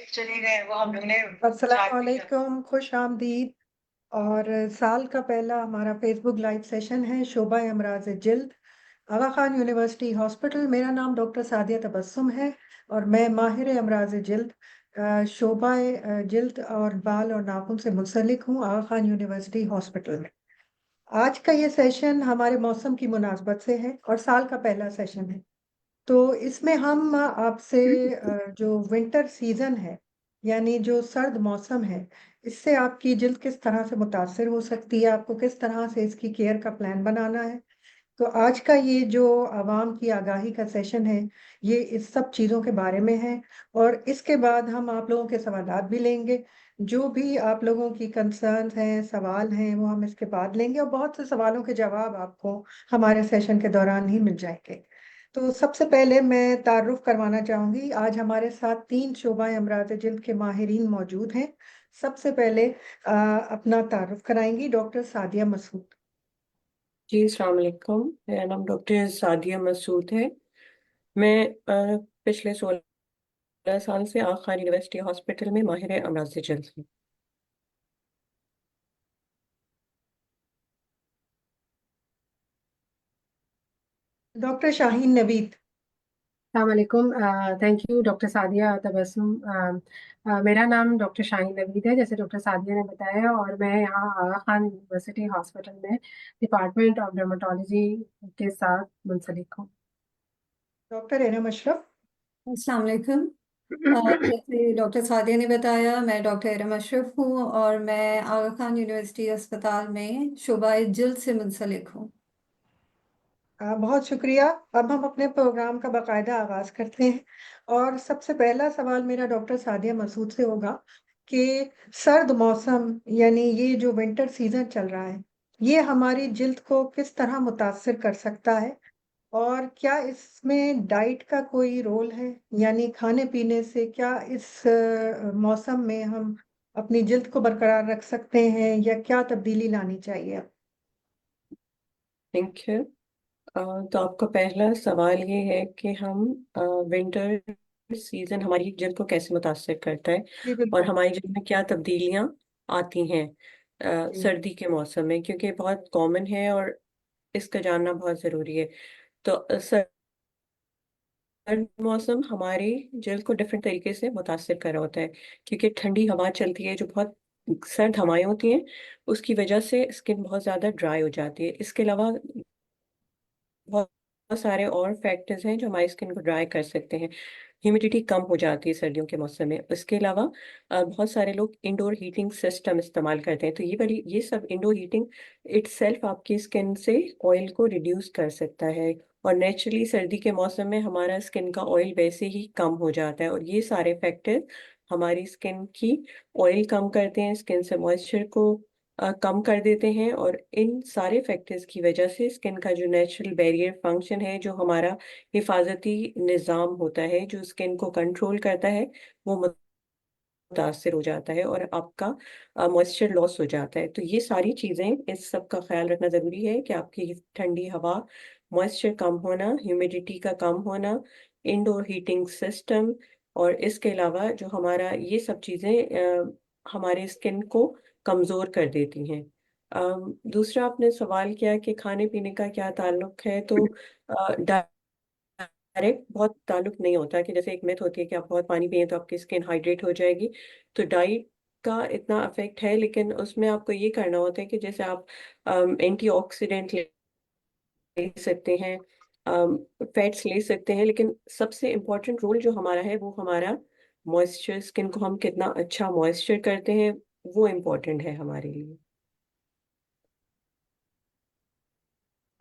चले गए वो हम लोग ने अस्सलाम चाट भी किया। वालेकुम, खुश आमदीद। और साल का पहला हमारा फेसबुक लाइव सेशन है शोबा अमराज जिल्द, आगा खान यूनिवर्सिटी हॉस्पिटल। मेरा नाम डॉक्टर सादिया तबस्सुम है और मैं माहिर अमराज जिल्द, शोबा जिल्द और बाल और नाखून से मुंसलिक हूँ आगा खान यूनिवर्सिटी हॉस्पिटल में। आज का ये सेशन हमारे मौसम की मुनासबत से है और साल का पहला सेशन है। तो इसमें हम आपसे जो विंटर सीजन है, यानी जो सर्द मौसम है, इससे आपकी जिल्द किस तरह से मुतासिर हो सकती है, आपको किस तरह से इसकी केयर का प्लान बनाना है। तो आज का ये जो आवाम की आगाही का सेशन है, ये इस सब चीज़ों के बारे में है। और इसके बाद हम आप लोगों के सवालात भी लेंगे। जो भी आप लोगों की कंसर्न्स हैं, सवाल हैं, वो हम इसके बाद लेंगे और बहुत से सवालों के जवाब आपको हमारे सेशन के दौरान ही मिल जाएंगे। तो सबसे पहले मैं तारुफ करवाना चाहूंगी, आज हमारे साथ 3 शोबा अमराज जिल्द के माहिरीन मौजूद हैं। सबसे पहले अपना तारुफ कराएंगी डॉक्टर सादिया मसूद। जी अस्सलाम वालेकुम। मेरा नाम डॉक्टर सादिया मसूद है। मैं पिछले 16 साल से आगा खान यूनिवर्सिटी हॉस्पिटल में माहिर अमराज जल्द हूँ। डॉक्टर शाहीन नवीद। अस्सलामुअलैकुम। Thank you doctor Sadia Tabassum. मेरा नाम डॉक्टर शाहीन नवीद है, जैसे डॉक्टर सादिया ने बताया, और मैं यहाँ आगा खान यूनिवर्सिटी हॉस्पिटल में डिपार्टमेंट ऑफ डर्मेटोलॉजी के साथ मुंसलिक हूँ। Doctor annum Ashraf. अस्सलाम वालेकुम। जैसे डॉक्टर सादिया ने बताया, मैं डॉक्टर एरम अशरफ हूँ और मैं आगा खान यूनिवर्सिटी अस्पताल में शोबाए जिल्द से मुंसलिक हूँ। बहुत शुक्रिया। अब हम अपने प्रोग्राम का बाकायदा आगाज करते हैं और सबसे पहला सवाल मेरा डॉक्टर सादिया मसूद से होगा कि सर्द मौसम, यानी ये जो विंटर सीजन चल रहा है, ये हमारी जिल्द को किस तरह मुतासिर कर सकता है और क्या इसमें डाइट का कोई रोल है, यानी खाने पीने से क्या इस मौसम में हम अपनी जिल्द को बरकरार रख सकते हैं या क्या तब्दीली लानी चाहिए। Thank you. तो आपका पहला सवाल ये है कि हम विंटर सीजन हमारी जल्द को कैसे मुतासर करता है जी और बिल्कुल। हमारी जल्द में क्या तब्दीलियां आती हैं जी। सर्दी के मौसम में, क्योंकि बहुत कॉमन है और इसका जानना बहुत ज़रूरी है। तो हर मौसम हमारी जल्द को डिफरेंट तरीके से मुतासिर कर रहा होता है, क्योंकि ठंडी हवा चलती है जो बहुत सर्द हवाएं होती हैं, उसकी वजह से स्किन बहुत ज़्यादा ड्राई हो जाती है। इसके अलावा बहुत बहुत सारे और फैक्टर्स हैं जो हमारी स्किन को ड्राई कर सकते हैं। ह्यूमिडिटी कम हो जाती है सर्दियों के मौसम में। इसके अलावा बहुत सारे लोग इंडोर हीटिंग सिस्टम इस्तेमाल करते हैं, तो ये सब इंडोर हीटिंग इटसेल्फ आपकी स्किन से ऑयल को रिड्यूस कर सकता है। और नेचुरली सर्दी के मौसम में हमारा स्किन का ऑयल वैसे ही कम हो जाता है, और ये सारे फैक्टर हमारी स्किन की ऑयल कम करते हैं, स्किन से मॉइस्चर को कम कर देते हैं। और इन सारे फैक्टर्स की वजह से स्किन का जो नेचुरल बैरियर फंक्शन है, जो हमारा हिफाजती निज़ाम होता है जो स्किन को कंट्रोल करता है, वो मुतासर हो जाता है और आपका मॉइस्चर लॉस हो जाता है। तो ये सारी चीज़ें, इस सब का ख्याल रखना ज़रूरी है कि आपकी ठंडी हवा, मॉइस्चर कम होना, ह्यूमिडिटी का कम होना, इंडोर हीटिंग सिस्टम, और इसके अलावा जो हमारा ये सब चीज़ें हमारे स्किन को कमज़ोर कर देती हैं। दूसरा आपने सवाल किया कि खाने पीने का क्या ताल्लुक है, तो डायरेक्ट बहुत ताल्लुक नहीं होता, कि जैसे एक मिथ होती है कि आप बहुत पानी पिए तो आपकी स्किन हाइड्रेट हो जाएगी। तो डाइट का इतना अफेक्ट है, लेकिन उसमें आपको ये करना होता है कि जैसे आप एंटीऑक्सीडेंट ले सकते हैं, फैट्स ले सकते हैं, लेकिन सबसे इम्पोर्टेंट रोल जो हमारा है वो हमारा मॉइस्चर, स्किन को हम कितना अच्छा मॉइस्चर करते हैं, वो इम्पोर्टेंट है हमारे लिए।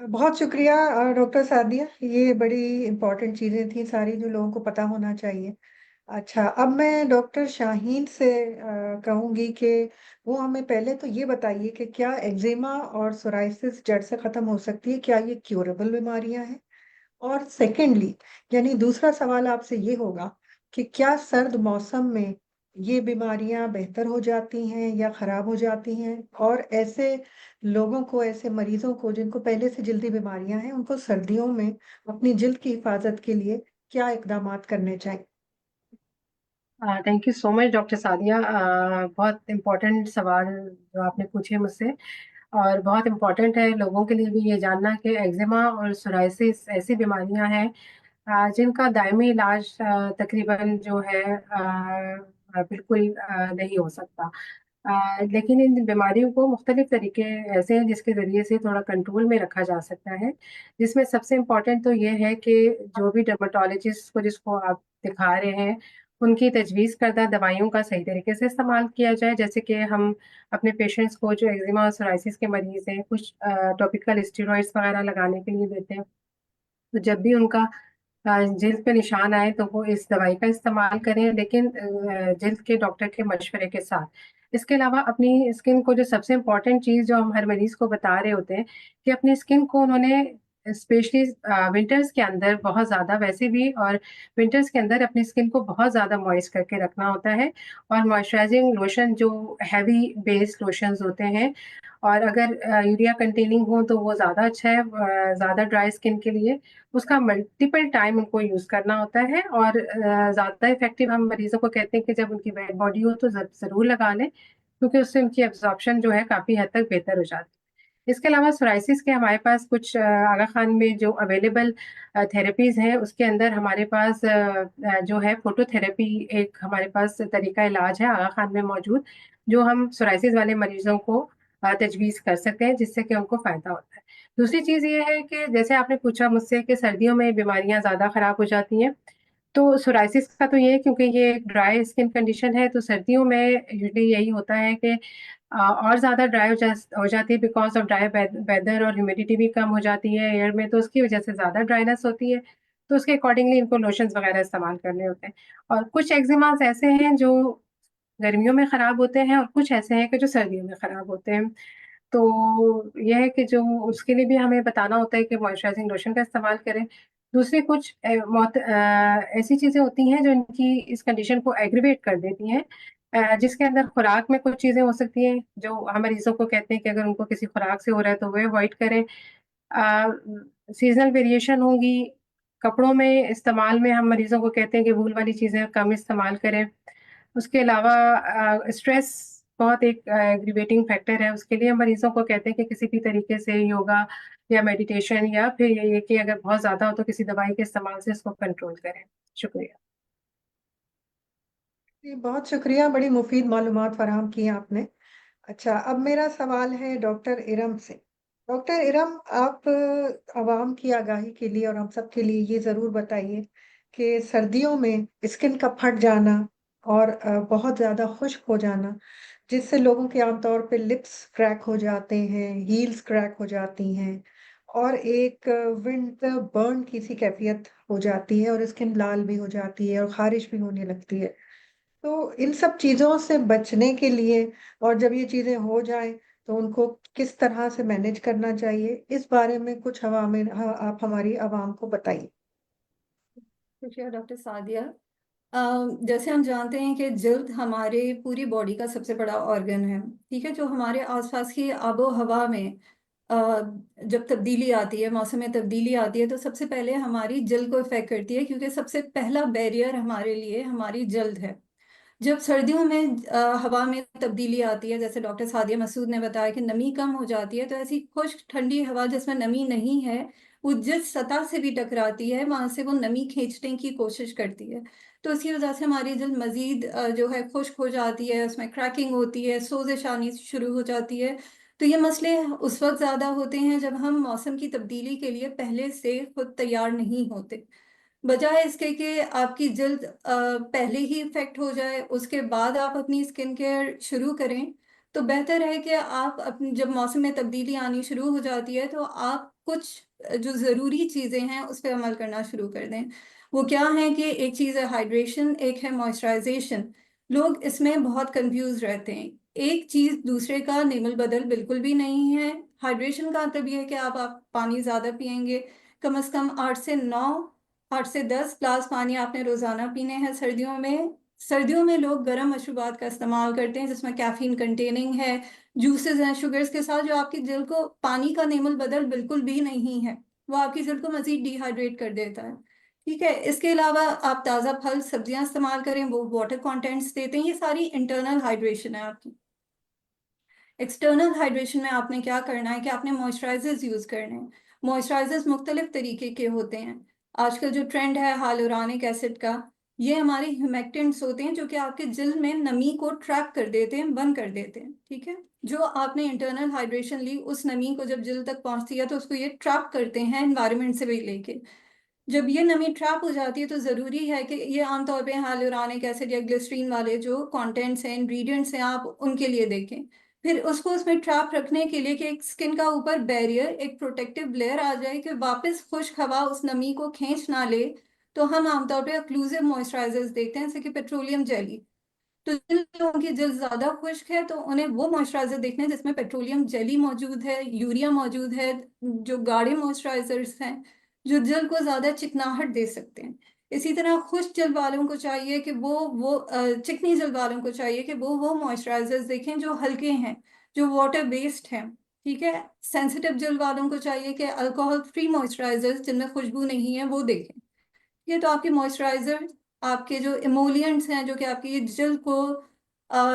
बहुत शुक्रिया डॉक्टर सादिया, ये बड़ी इंपॉर्टेंट चीज़ें थी सारी जो लोगों को पता होना चाहिए। अच्छा, अब मैं डॉक्टर शाहीन से कहूँगी कि वो हमें पहले तो ये बताइए कि क्या एक्जिमा और सोराइसिस जड़ से ख़त्म हो सकती है, क्या ये क्यूरेबल बीमारियां हैं। और सेकेंडली, यानी दूसरा सवाल आपसे ये होगा कि क्या सर्द मौसम में ये बीमारियां बेहतर हो जाती हैं या खराब हो जाती हैं, और ऐसे लोगों को, ऐसे मरीजों को जिनको पहले से जल्दी बीमारियां हैं, उनको सर्दियों में अपनी जिल्द की हिफाजत के लिए क्या इकदामात करने चाहिए। Thank you so much doctor Sadia. बहुत इम्पोर्टेंट सवाल जो आपने पूछे मुझसे, और बहुत इम्पोर्टेंट है लोगों के लिए भी ये जानना कि एक्जिमा और सोराइसिस ऐसी बीमारियां हैं जिनका दायमी इलाज तकरीबन जो है बिल्कुल नहीं हो सकता। लेकिन इन बीमारियों को मुख्तलिफ तरीके ऐसे हैं जिसके ज़रिए से थोड़ा कंट्रोल में रखा जा सकता है, जिसमें सबसे इम्पोर्टेंट तो ये है कि जो भी डर्मेटोलॉजिस्ट को जिसको आप दिखा रहे हैं, उनकी तजवीज़ करदा दवाइयों का सही तरीके से इस्तेमाल किया जाए। जैसे कि हम अपने पेशेंट्स को जो एक्जिमा और सोराइसिस के मरीज़ हैं, कुछ टॉपिकल स्टेरॉइड्स वगैरह लगाने के लिए देते हैं। तो जब भी उनका जिल्द पे निशान आए तो वो इस दवाई का इस्तेमाल करें, लेकिन जिल्द के डॉक्टर के मशवरे के साथ। इसके अलावा अपनी स्किन को जो सबसे इम्पोर्टेंट चीज़ जो हम हर मरीज़ को बता रहे होते हैं कि अपनी स्किन को उन्होंने स्पेशली विंटर्स के अंदर बहुत ज़्यादा, वैसे भी, और विंटर्स के अंदर अपनी स्किन को बहुत ज़्यादा मॉइस्ट करके रखना होता है। और मॉइस्चराइजिंग लोशन जो हैवी बेस्ड लोशंस होते हैं, और अगर यूरिया कंटेनिंग हो तो वो ज़्यादा अच्छा है ज़्यादा ड्राई स्किन के लिए। उसका मल्टीपल टाइम उनको यूज़ करना होता है, और ज़्यादा इफ़ेक्टिव हम मरीज़ों को कहते हैं कि जब उनकी वेट बॉडी हो तो ज़रूर लगा लें, क्योंकि उससे उनकी एब्ज़ॉर्प्शन जो है काफ़ी हद तक बेहतर हो जाती है। इसके अलावा सोराइसिस के हमारे पास कुछ आगा खान में जो अवेलेबल थेरेपीज़ हैं, उसके अंदर हमारे पास जो है फोटोथेरेपी एक हमारे पास तरीका इलाज है आगा खान में मौजूद, जो हम सोराइसिस वाले मरीज़ों को तजवीज़ कर सकते हैं, जिससे कि उनको फ़ायदा होता है। दूसरी चीज़ ये है कि जैसे आपने पूछा मुझसे कि सर्दियों में बीमारियाँ ज़्यादा ख़राब हो जाती हैं, तो सोराइसिस का तो ये है क्योंकि ये एक ड्राई स्किन कंडीशन है, तो सर्दियों में यूजुअली यही होता है कि और ज़्यादा ड्राई हो जाती है बिकॉज़ ऑफ ड्राई वेदर, और ह्यूमिडिटी भी कम हो जाती है एयर में, तो उसकी वज़ह से ज़्यादा ड्राइनेस होती है। तो उसके अकॉर्डिंगली इनको लोशंस वग़ैरह इस्तेमाल करने होते हैं। और कुछ एक्ज़िमास ऐसे हैं जो गर्मियों में ख़राब होते हैं, और कुछ ऐसे हैं कि जो सर्दियों में ख़राब होते हैं। तो ये है कि जो उसके लिए भी हमें बताना होता है कि मॉइस्चराइजिंग लोशन का इस्तेमाल करें। दूसरी कुछ ऐसी चीज़ें होती हैं जो इनकी इस कंडीशन को एग्रीवेट कर देती हैं, जिसके अंदर खुराक में कुछ चीज़ें हो सकती हैं जो हम मरीज़ों को कहते हैं कि अगर उनको किसी खुराक से हो रहा है तो वो अवॉइड करें। सीज़नल वेरिएशन होंगी, कपड़ों में इस्तेमाल में हम मरीज़ों को कहते हैं कि वूल वाली चीज़ें कम इस्तेमाल करें। उसके अलावा स्ट्रेस बहुत एक एग्रीवेटिंग फैक्टर है, उसके लिए हम मरीज़ों को कहते हैं कि किसी भी तरीके से योगा या मेडिटेशन, या फिर ये कि अगर बहुत ज़्यादा हो तो किसी दवाई के इस्तेमाल से इसको कंट्रोल करें। शुक्रिया। जी, बहुत शुक्रिया, बड़ी मुफ़ीद मालूमात फ़राहम की आपने। अच्छा, अब मेरा सवाल है डॉक्टर इरम से। डॉक्टर इरम, आप आवाम की आगाही के लिए और हम सब के लिए ये ज़रूर बताइए कि सर्दियों में स्किन का फट जाना और बहुत ज़्यादा खुश्क हो जाना, जिससे लोगों के आम तौर पे लिप्स क्रैक हो जाते हैं, हील्स क्रैक हो जाती हैं और एक विंटर बर्न की सी कैफ़ियत हो जाती है और स्किन लाल भी हो जाती है और ख़ारिश भी होने लगती है। तो इन सब चीज़ों से बचने के लिए और जब ये चीज़ें हो जाएँ, तो उनको किस तरह से मैनेज करना चाहिए? इस बारे में कुछ आप हमारी आवाम को बताइए। शुक्रिया डॉक्टर सादिया। जैसे हम जानते हैं कि जल्द हमारे पूरी बॉडी का सबसे बड़ा ऑर्गन है, ठीक है? जो हमारे आसपास की आबो हवा में अ, जब तब्दीली आती है, मौसम में तब्दीली आती है, तो सबसे पहले हमारी जल्द को इफ़ेक्ट करती है, क्योंकि सबसे पहला बैरियर हमारे लिए हमारी जल्द है। जब सर्दियों में हवा में तब्दीली आती है, जैसे डॉक्टर सादिया मसूद ने बताया कि नमी कम हो जाती है, तो ऐसी खुश्क ठंडी हवा जिसमें नमी नहीं है, वो जिस सतह से भी टकराती है, वहाँ से वो नमी खींचने की कोशिश करती है। तो इसी वजह से हमारी जल्द मज़ीद जो है खुश्क हो जाती है, उसमें क्रैकिंग होती है, सोज़िश आनी शुरू हो जाती है। तो ये मसले उस वक़्त ज़्यादा होते हैं जब हम मौसम की तब्दीली के लिए पहले से खुद तैयार नहीं होते। बजाय इसके कि आपकी जल्द पहले ही इफ़ेक्ट हो जाए, उसके बाद आप अपनी स्किन केयर शुरू करें, तो बेहतर है कि आप अपनी जब मौसम में तब्दीली आनी शुरू हो जाती है, तो आप कुछ जो ज़रूरी चीज़ें हैं, उस पे अमल करना शुरू कर दें। वो क्या हैं कि एक चीज़ है हाइड्रेशन, एक है मॉइस्चराइज़ेशन। लोग इसमें बहुत कन्फ्यूज़ रहते हैं। एक चीज़ दूसरे का निमल-बदल बिल्कुल भी नहीं है। हाइड्रेशन का मतलब ये है कि आप पानी ज़्यादा पिएँगे, कम से कम 8 से 10 ग्लास पानी आपने रोज़ाना पीने हैं सर्दियों में। सर्दियों में लोग गर्म मशरूबात का इस्तेमाल करते हैं जिसमें कैफ़ीन कंटेनिंग है, जूसेज़ हैं शुगर्स के साथ, जो आपकी दिल को पानी का नेमल बदल बिल्कुल भी नहीं है। वो आपकी दिल को मज़ीद डिहाइड्रेट कर देता है। ठीक है। इसके अलावा आप ताज़ा फल सब्जियां इस्तेमाल करें, वो वाटर कंटेंट्स देते हैं। ये सारी इंटरनल हाइड्रेशन है आपकी। एक्सटर्नल हाइड्रेशन में आपने क्या करना है कि आपने मॉइस्चराइजर्स यूज करने हैं। मॉइस्चराइजर्स मुख्तलिफ तरीके के होते हैं। आजकल जो ट्रेंड है हाइलुरोनिक एसिड का, ये हमारे ह्यूमेक्टेंट्स होते हैं जो कि आपके जिल्द में नमी को ट्रैप कर देते हैं, बंद कर देते हैं। ठीक है। जो आपने इंटरनल हाइड्रेशन ली, उस नमी को जब जिल्द तक पहुंचती है तो उसको ये ट्रैप करते हैं एनवायरनमेंट से भी लेके। जब ये नमी ट्रैप हो जाती है तो ज़रूरी है कि ये आमतौर पे हाइलुरोनिक एसिड या ग्लिसरीन वाले जो कंटेंट्स हैं, इंग्रेडिएंट्स हैं, आप उनके लिए देखें। फिर उसको उसमें ट्रैप रखने के लिए कि एक स्किन का ऊपर बैरियर, एक प्रोटेक्टिव लेयर आ जाए कि वापस खुश्क हवा उस नमी को खींच ना ले, तो हम आमतौर पे ऑक्लूसिव मॉइस्चराइजर्स देखते हैं, जैसे कि पेट्रोलियम जेली। तो जिन लोगों की जल्द ज्यादा खुश्क है तो उन्हें वो मॉइस्चराइजर देखना है जिसमें पेट्रोलियम जेली मौजूद है, यूरिया मौजूद है, जो गाढ़े मॉइस्चराइजर्स हैं जो जल्द को ज्यादा चिकनाहट दे सकते हैं। इसी तरह खुश्क जल्द वालों को चाहिए कि चिकनी जल्द वालों को चाहिए कि वो मॉइस्चराइजर्स देखें जो हल्के हैं, जो वाटर बेस्ड हैं। ठीक है। सेंसिटिव जल्द वालों को चाहिए कि अल्कोहल फ्री मॉइस्चराइजर्स जिनमें खुशबू नहीं है वो देखें। ये तो आपके मॉइस्चराइजर, आपके जो इमोलिएंट्स हैं जो कि आपकी जल्द को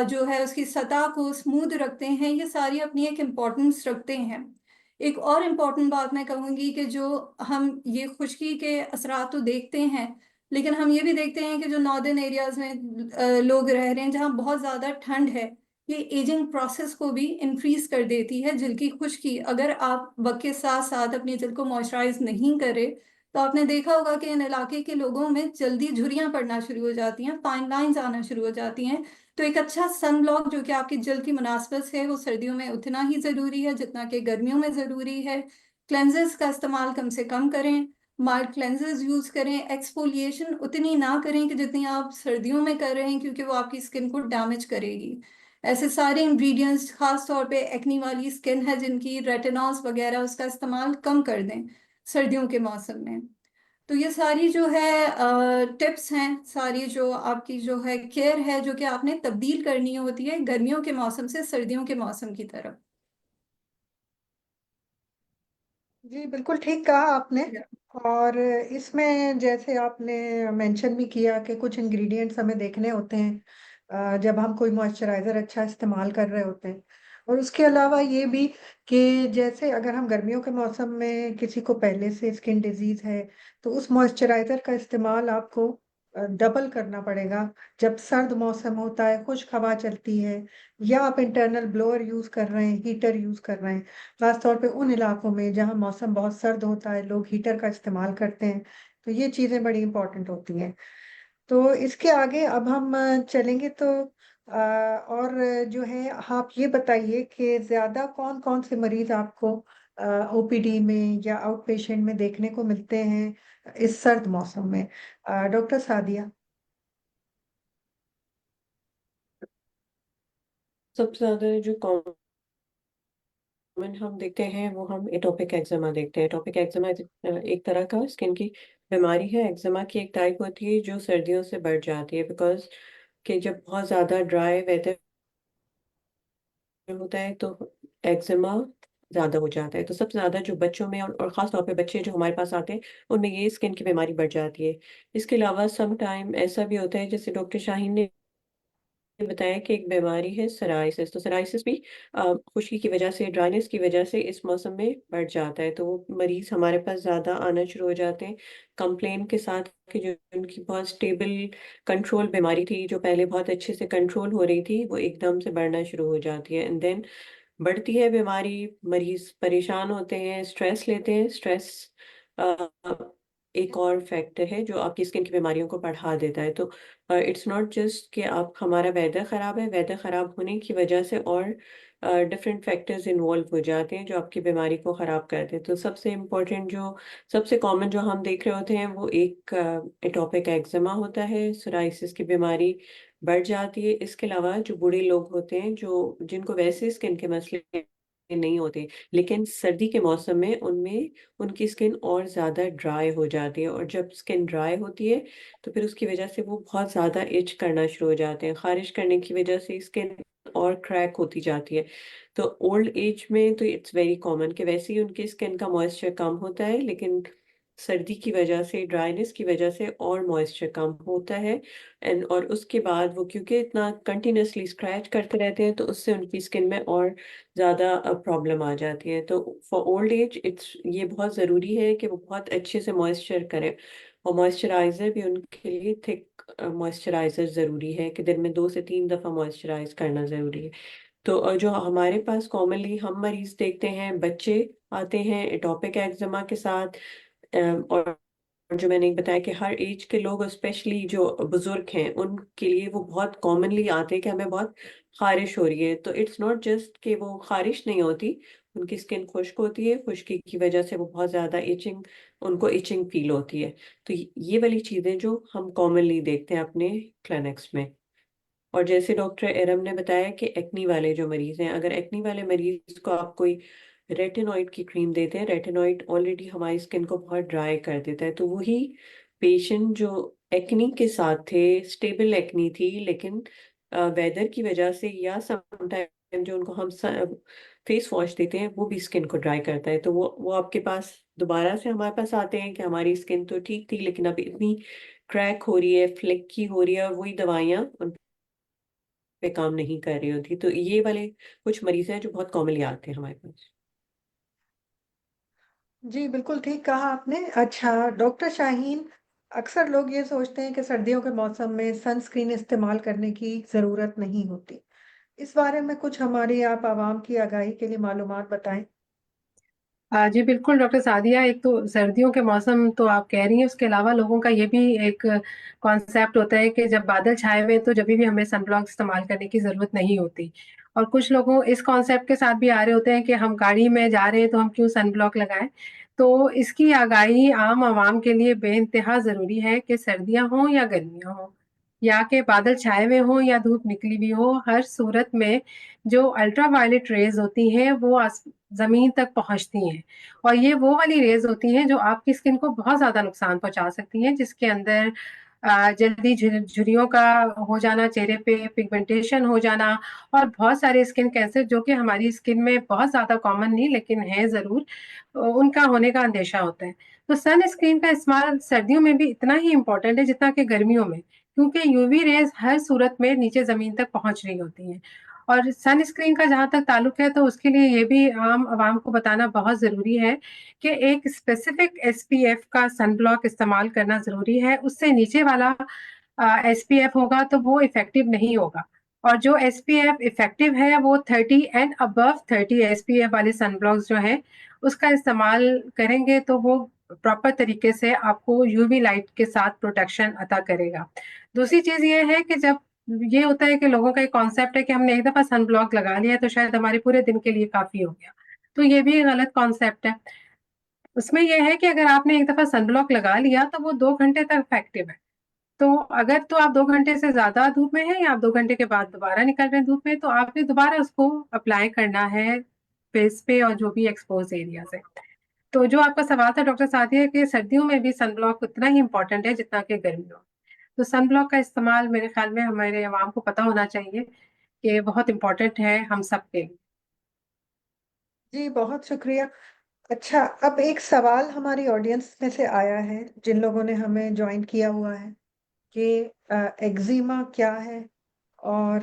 जो है उसकी सतह को स्मूथ रखते हैं, ये सारी अपनी एक इम्पोर्टेंस रखते हैं। एक और इम्पोर्टेंट बात मैं कहूँगी कि जो हम ये खुश्की के असरात तो देखते हैं, लेकिन हम ये भी देखते हैं कि जो नॉर्दर्न एरियाज में लोग रह रहे हैं जहाँ बहुत ज़्यादा ठंड है, ये एजिंग प्रोसेस को भी इंक्रीज कर देती है जल्द की खुश्की। अगर आप वक्त के साथ साथ अपनी जल्द को मॉइस्चराइज नहीं करें तो आपने देखा होगा कि इन इलाके के लोगों में जल्दी झुर्रियां पड़ना शुरू हो जाती हैं, फाइन लाइंस आना शुरू हो जाती हैं। तो एक अच्छा सन ब्लॉक जो कि आपकी जल्द की मुनासबत से वो सर्दियों में उतना ही ज़रूरी है जितना कि गर्मियों में ज़रूरी है। क्लेंजर्स का इस्तेमाल कम से कम करें, माइल्ड क्लेंजर्स यूज़ करें। एक्सफोलिएशन उतनी ना करें कि जितनी आप सर्दियों में कर रहे हैं, क्योंकि वो आपकी स्किन को डैमेज करेगी। ऐसे सारे इंग्रेडिएंट्स, खास तौर पे एक्नी वाली स्किन है जिनकी रेटिनॉल्स वगैरह, उसका इस्तेमाल कम कर दें सर्दियों के मौसम में। तो ये सारी जो है टिप्स हैं, सारी जो आपकी जो है केयर है जो कि आपने तब्दील करनी होती है गर्मियों के मौसम से सर्दियों के मौसम की तरफ। जी बिल्कुल ठीक कहा आपने। और इसमें जैसे आपने मेंशन भी किया कि कुछ इंग्रेडिएंट्स हमें देखने होते हैं जब हम कोई मॉइस्चराइजर अच्छा इस्तेमाल कर रहे होते हैं। और उसके अलावा ये भी कि जैसे अगर हम गर्मियों के मौसम में किसी को पहले से स्किन डिजीज है तो उस मॉइस्चराइजर का इस्तेमाल आपको डबल करना पड़ेगा जब सर्द मौसम होता है, खुश्क हवा चलती है, या आप इंटरनल ब्लोअर यूज कर रहे हैं, हीटर यूज कर रहे हैं। खासतौर पे उन इलाकों में जहाँ मौसम बहुत सर्द होता है, लोग हीटर का इस्तेमाल करते हैं। तो ये चीज़ें बड़ी इंपॉर्टेंट होती हैं। तो इसके आगे अब हम चलेंगे तो और जो है आप ये बताइए कि ज़्यादा कौन कौन से मरीज आपको ओपीडी में या आउट पेशेंट में देखने को मिलते हैं इस सर्द मौसम में। डॉक्टर सादिया। सबसे ज्यादा जो कॉमन हम देखते हैं वो हम एटोपिक एक्जिमा देखते हैं। एटोपिक एक्जिमा एक तरह का स्किन की बीमारी है। एक्जिमा की एक टाइप होती है जो सर्दियों से बढ़ जाती है, बिकॉज कि जब बहुत ज़्यादा ड्राई वेदर होता है तो एक्जिमा ज़्यादा हो जाता है। तो सबसे ज़्यादा जो बच्चों में और ख़ास तौर पे बच्चे जो हमारे पास आते हैं उनमें ये स्किन की बीमारी बढ़ जाती है। इसके अलावा सम टाइम ऐसा भी होता है, जैसे डॉक्टर शाहीन ने बताया कि एक बीमारी है सोराइसिस। तो सोराइसिस भी खुश्की की वजह से, ड्राइनेस की वजह से इस मौसम में बढ़ जाता है। तो वो मरीज हमारे पास ज़्यादा आना शुरू हो जाते हैं कंप्लेन के साथ कि जो उनकी बहुत स्टेबल कंट्रोल बीमारी थी, जो पहले बहुत अच्छे से कंट्रोल हो रही थी, वो एकदम से बढ़ना शुरू हो जाती है। एंड देन बढ़ती है बीमारी, मरीज परेशान होते हैं, स्ट्रेस लेते हैं। स्ट्रेस एक और फैक्टर है जो आपकी स्किन की बीमारियों को बढ़ा देता है। तो इट्स नॉट जस्ट कि आप हमारा वेदर ख़राब है, वेदर ख़राब होने की वजह से और डिफरेंट फैक्टर्स इन्वॉल्व हो जाते हैं जो आपकी बीमारी को ख़राब करते हैं। तो सबसे इम्पोर्टेंट जो सबसे कॉमन जो हम देख रहे होते हैं वो एक एटोपिक एक्जिमा होता है, सोराइसिस की बीमारी बढ़ जाती है। इसके अलावा जो बूढ़े लोग होते हैं जो जिनको वैसे स्किन के मसले नहीं होते, लेकिन सर्दी के मौसम में उनमें उनकी स्किन और ज़्यादा ड्राई हो जाती है, और जब स्किन ड्राई होती है तो फिर उसकी वजह से वो बहुत ज़्यादा इच करना शुरू हो जाते हैं। ख़ारिश करने की वजह से स्किन और क्रैक होती जाती है। तो ओल्ड एज में तो इट्स वेरी कॉमन कि वैसे ही उनकी स्किन का मॉइस्चर कम होता है, लेकिन सर्दी की वजह से, ड्राइनेस की वजह से और मॉइस्चर कम होता है। और उसके बाद वो क्योंकि इतना कंटिन्यूअसली स्क्रैच करते रहते हैं तो उससे उनकी स्किन में और ज़्यादा प्रॉब्लम आ जाती है। तो फॉर ओल्ड एज ये बहुत ज़रूरी है कि वो बहुत अच्छे से मॉइस्चर करें, और मॉइस्चराइज़र भी उनके लिए थिक मॉइस्चराइज़र ज़रूरी है कि दिन में 2 से 3 दफ़ा मॉइस्चराइज़ करना ज़रूरी है। तो जो हमारे पास कॉमनली हम मरीज़ देखते हैं, बच्चे आते हैं एटोपिक एक्जिमा के साथ, और जो मैंने बताया कि हर एज के लोग, स्पेशली जो बुजुर्ग हैं, उनके लिए वो बहुत कॉमनली आते हैं कि हमें बहुत खारिश हो रही है। तो इट्स नॉट जस्ट कि वो खारिश नहीं होती, उनकी स्किन खुश्क होती है, खुश्की की वजह से वो बहुत ज़्यादा इचिंग, उनको इचिंग फील होती है। तो ये वाली चीज़ें जो हम कॉमनली देखते हैं अपने क्लिनिक्स में। और जैसे डॉक्टर एरम ने बताया कि एक्नी वाले जो मरीज हैं, अगर एक्नी वाले मरीज को आप कोई रेटिनॉइड की क्रीम देते हैं, रेटिनॉइड ऑलरेडी हमारी स्किन को बहुत ड्राई कर देता है। तो वही पेशेंट जो एक्नी के साथ थे, स्टेबल एक्नी थी, लेकिन वेदर की वजह से या समटाइम जो उनको हम फेस वॉश देते हैं वो भी स्किन को ड्राई करता है, तो वो आपके पास दोबारा से हमारे पास आते हैं कि हमारी स्किन तो ठीक थी लेकिन अब इतनी क्रैक हो रही है, फ्लेकी हो रही है, और वही दवाइयाँ पे काम नहीं कर रही होती। तो ये वाले कुछ मरीज़ हैं जो बहुत कॉमनली आते हैं हमारे पास। जी, बिल्कुल ठीक कहा आपने। अच्छा, डॉक्टर शाहीन, अक्सर लोग ये सोचते हैं कि सर्दियों के मौसम में सनस्क्रीन इस्तेमाल करने की ज़रूरत नहीं होती। इस बारे में कुछ हमारी आप आवाम की आगाही के लिए मालूमात बताएँ? जी बिल्कुल डॉक्टर सादिया, एक तो सर्दियों के मौसम तो आप कह रही हैं, उसके अलावा लोगों का ये भी एक कॉन्सेप्ट होता है कि जब बादल छाए हुए हैं तो जभी भी हमें सनब्लॉक इस्तेमाल करने की ज़रूरत नहीं होती। और कुछ लोगों इस कॉन्सेप्ट के साथ भी आ रहे होते हैं कि हम गाड़ी में जा रहे हैं तो हम क्यों सनब्लॉक लगाएँ। तो इसकी आगाही आम आवाम के लिए बेइंतहा ज़रूरी है कि सर्दियाँ हों या गर्मियाँ हों, या कि बादल छाए हुए हों या धूप निकली हुई हो, हर सूरत में जो अल्ट्रावायलेट रेज़ होती हैं वो ज़मीन तक पहुँचती हैं। और ये वो वाली रेज़ होती हैं जो आपकी स्किन को बहुत ज़्यादा नुकसान पहुँचा सकती हैं, जिसके अंदर जल्दी झुर्रियों का हो जाना, चेहरे पे पिगमेंटेशन हो जाना, और बहुत सारे स्किन कैंसर जो कि हमारी स्किन में बहुत ज़्यादा कॉमन नहीं लेकिन हैं ज़रूर, उनका होने का अंदेशा होता है। तो सनस्क्रीन का इस्तेमाल सर्दियों में भी इतना ही इम्पोर्टेंट है जितना कि गर्मियों में, क्योंकि यूवी रेज़ हर सूरत में नीचे ज़मीन तक पहुँच रही होती हैं। और सनस्क्रीन का जहाँ तक ताल्लुक है तो उसके लिए ये भी आम आवाम को बताना बहुत ज़रूरी है कि एक स्पेसिफिक एसपीएफ का सनब्लॉक इस्तेमाल करना ज़रूरी है। उससे नीचे वाला एसपीएफ होगा तो वो इफ़ेक्टिव नहीं होगा। और जो एसपीएफ इफ़ेक्टिव है वो 30 एंड अबव 30 एसपीएफ वाले सनब्लॉक्स जो हैं, उसका इस्तेमाल करेंगे तो वो प्रॉपर तरीके से आपको यूवी लाइट के साथ प्रोटेक्शन अता करेगा। दूसरी चीज़ ये है कि जब ये होता है कि लोगों का एक कॉन्सेप्ट है कि हमने एक दफ़ा सनब्लॉक लगा लिया तो शायद हमारे पूरे दिन के लिए काफ़ी हो गया। तो ये भी गलत कॉन्सेप्ट है। उसमें ये है कि अगर आपने एक दफ़ा सनब्लॉक लगा लिया तो वो 2 घंटे तक इफ़ेक्टिव है। तो अगर तो आप 2 घंटे से ज़्यादा धूप में हैं या आप 2 घंटे के बाद दोबारा निकल रहे हैं धूप में, तो आपने दोबारा उसको अप्लाई करना है फेस पे और जो भी एक्सपोज़ एरियाज़ हैं। तो जो आपका सवाल था डॉक्टर सादिया कि सर्दियों में भी सनब्लॉक उतना ही इम्पोर्टेंट है जितना कि गर्मियों में। तो सनब्लॉक का इस्तेमाल मेरे ख़्याल में हमारे अवाम को पता होना चाहिए कि बहुत इम्पोर्टेंट है हम सब के लिए। जी, बहुत शुक्रिया। अच्छा, अब एक सवाल हमारी ऑडियंस में से आया है, जिन लोगों ने हमें जॉइन किया हुआ है कि एक्ज़िमा क्या है और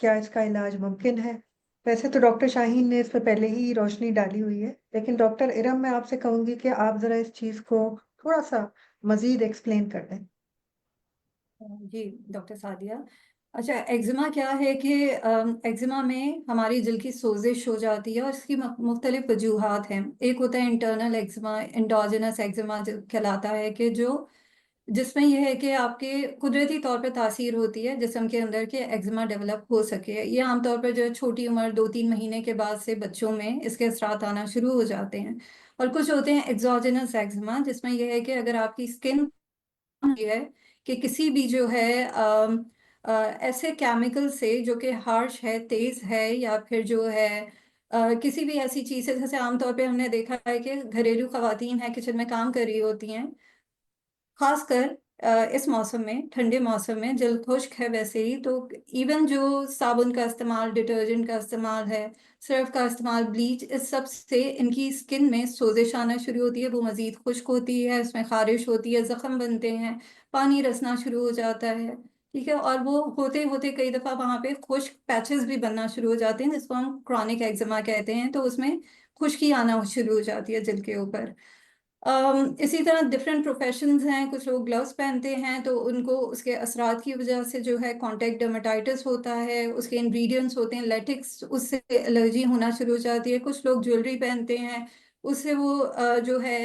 क्या इसका इलाज मुमकिन है? वैसे तो डॉक्टर शाहीन ने इस पे पहले ही रोशनी डाली हुई है, लेकिन डॉक्टर इरम, मैं आपसे कहूँगी कि आप ज़रा इस चीज़ को थोड़ा-सा मज़ीद एक्सप्लेन कर दें। जी डॉक्टर सादिया, अच्छा एक्जिमा क्या है कि एक्जिमा में हमारी जल्द की सोजिश हो जाती है और इसकी मुख्तलिफ वजूहात हैं। एक होता है इंटरनल एक्जिमा, एंडोजेनस एक्जिमा जो कहलाता है कि जो जिसमें यह है कि आपके कुदरती तौर पे तासीर होती है जिस्म के अंदर के एक्जिमा डेवलप हो सके। ये आमतौर पर जो है छोटी उम्र 2-3 महीने के बाद से बच्चों में इसके असरात आना शुरू हो जाते हैं। और कुछ होते हैं एक्सोजेनस एक्जिमा, जिसमें यह है कि अगर आपकी स्किन ये है कि किसी भी जो है ऐसे केमिकल से जो कि हार्श है, तेज है, या फिर जो है किसी भी ऐसी चीज है, जैसे आमतौर पे हमने देखा है कि घरेलू खवातीन हैं, किचन में काम कर रही होती हैं, खासकर इस मौसम में, ठंडे मौसम में जल्द खुश्क है वैसे ही, तो इवन जो साबुन का इस्तेमाल, डिटर्जेंट का इस्तेमाल है, सर्फ का इस्तेमाल, ब्लीच, इस सब से इनकी स्किन में सोजिश आना शुरू होती है, वो मज़ीद खुश्क होती है, उसमें खारिश होती है, ज़ख्म बनते हैं, पानी रसना शुरू हो जाता है। ठीक है, और वो होते होते कई दफ़ा वहाँ पे खुश्क पैचेस भी बनना शुरू हो जाते हैं, जिसको हम क्रॉनिक एक्जिमा कहते हैं, तो उसमें खुश्की आना शुरू हो जाती है जिल्द के ऊपर। इसी तरह डिफरेंट प्रोफेशंस हैं, कुछ लोग ग्लव्स पहनते हैं तो उनको उसके असरात की वजह से जो है कॉन्टैक्ट डर्मेटाइटिस होता है, उसके इंग्रेडिएंट्स होते हैं लेटेक्स, उससे एलर्जी होना शुरू हो जाती है। कुछ लोग ज्वेलरी पहनते हैं, उससे वो जो है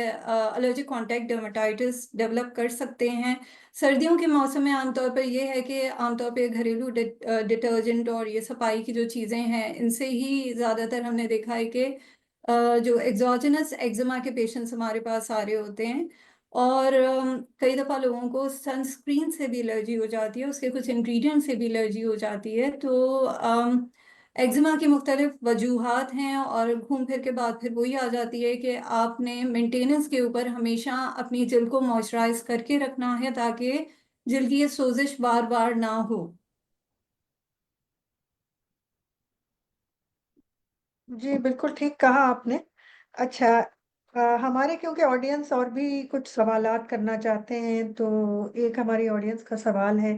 एलर्जिक कॉन्टैक्ट डर्मेटाइटिस डेवलप कर सकते हैं। सर्दियों के मौसम में आमतौर पर ये है कि आमतौर पर घरेलू डिटर्जेंट और ये सफाई की जो चीज़ें हैं, इनसे ही ज़्यादातर हमने देखा है कि जो एग्जॉजेनस एक्जिमा के पेशेंट्स हमारे पास आ रहे होते हैं। और कई दफ़ा लोगों को सनस्क्रीन से भी एलर्जी हो जाती है, उसके कुछ इंग्रेडिएंट से भी एलर्जी हो जाती है। तो एक्जिमा की मुख्तलिफ वजूहात हैं, और घूम फिर के बाद फिर वही आ जाती है कि आपने मेंटेनेंस के ऊपर हमेशा अपनी जल्द को मॉइस्चराइज करके रखना है, ताकि जल्द की ये सोजिश बार बार ना हो। जी, बिल्कुल ठीक कहा आपने। अच्छा, हमारे क्योंकि ऑडियंस और भी कुछ सवालात करना चाहते हैं, तो एक हमारी ऑडियंस का सवाल है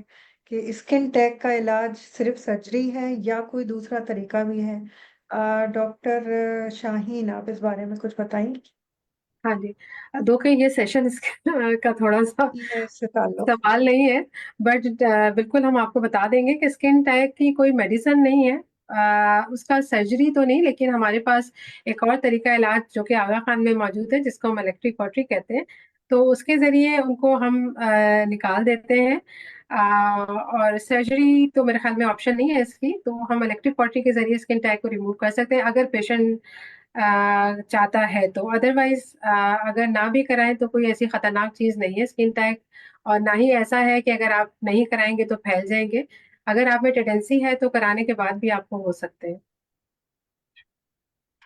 कि स्किन टैग का इलाज सिर्फ़ सर्जरी है या कोई दूसरा तरीका भी है? डॉक्टर शाहीन, आप इस बारे में कुछ बताएँगी? हाँ जी। दो कि ये सेशन इसका का थोड़ा-सा ये इससे ताल्लुक़। सवाल नहीं है, बट बिल्कुल हम आपको बता देंगे कि स्किन टैग की कोई मेडिसिन नहीं है। उसका सर्जरी तो नहीं, लेकिन हमारे पास एक और तरीका इलाज जो कि आगा खान में मौजूद है, जिसको हम इलेक्ट्रिक कॉटरी कहते हैं। तो उसके ज़रिए उनको हम निकाल देते हैं। और सर्जरी तो मेरे ख़्याल में ऑप्शन नहीं है इसकी, तो हम इलेक्ट्रिक कॉटरी के ज़रिए स्किन टैग को रिमूव कर सकते हैं, अगर पेशेंट चाहता है तो। अदरवाइज़ अगर ना भी कराएँ तो कोई ऐसी खतरनाक चीज़ नहीं है स्किन टैग, और ना ही ऐसा है कि अगर आप नहीं कराएँगे तो फैल जाएँगे। अगर आप में टेंडेंसी है तो कराने के बाद भी आपको हो सकते हैं।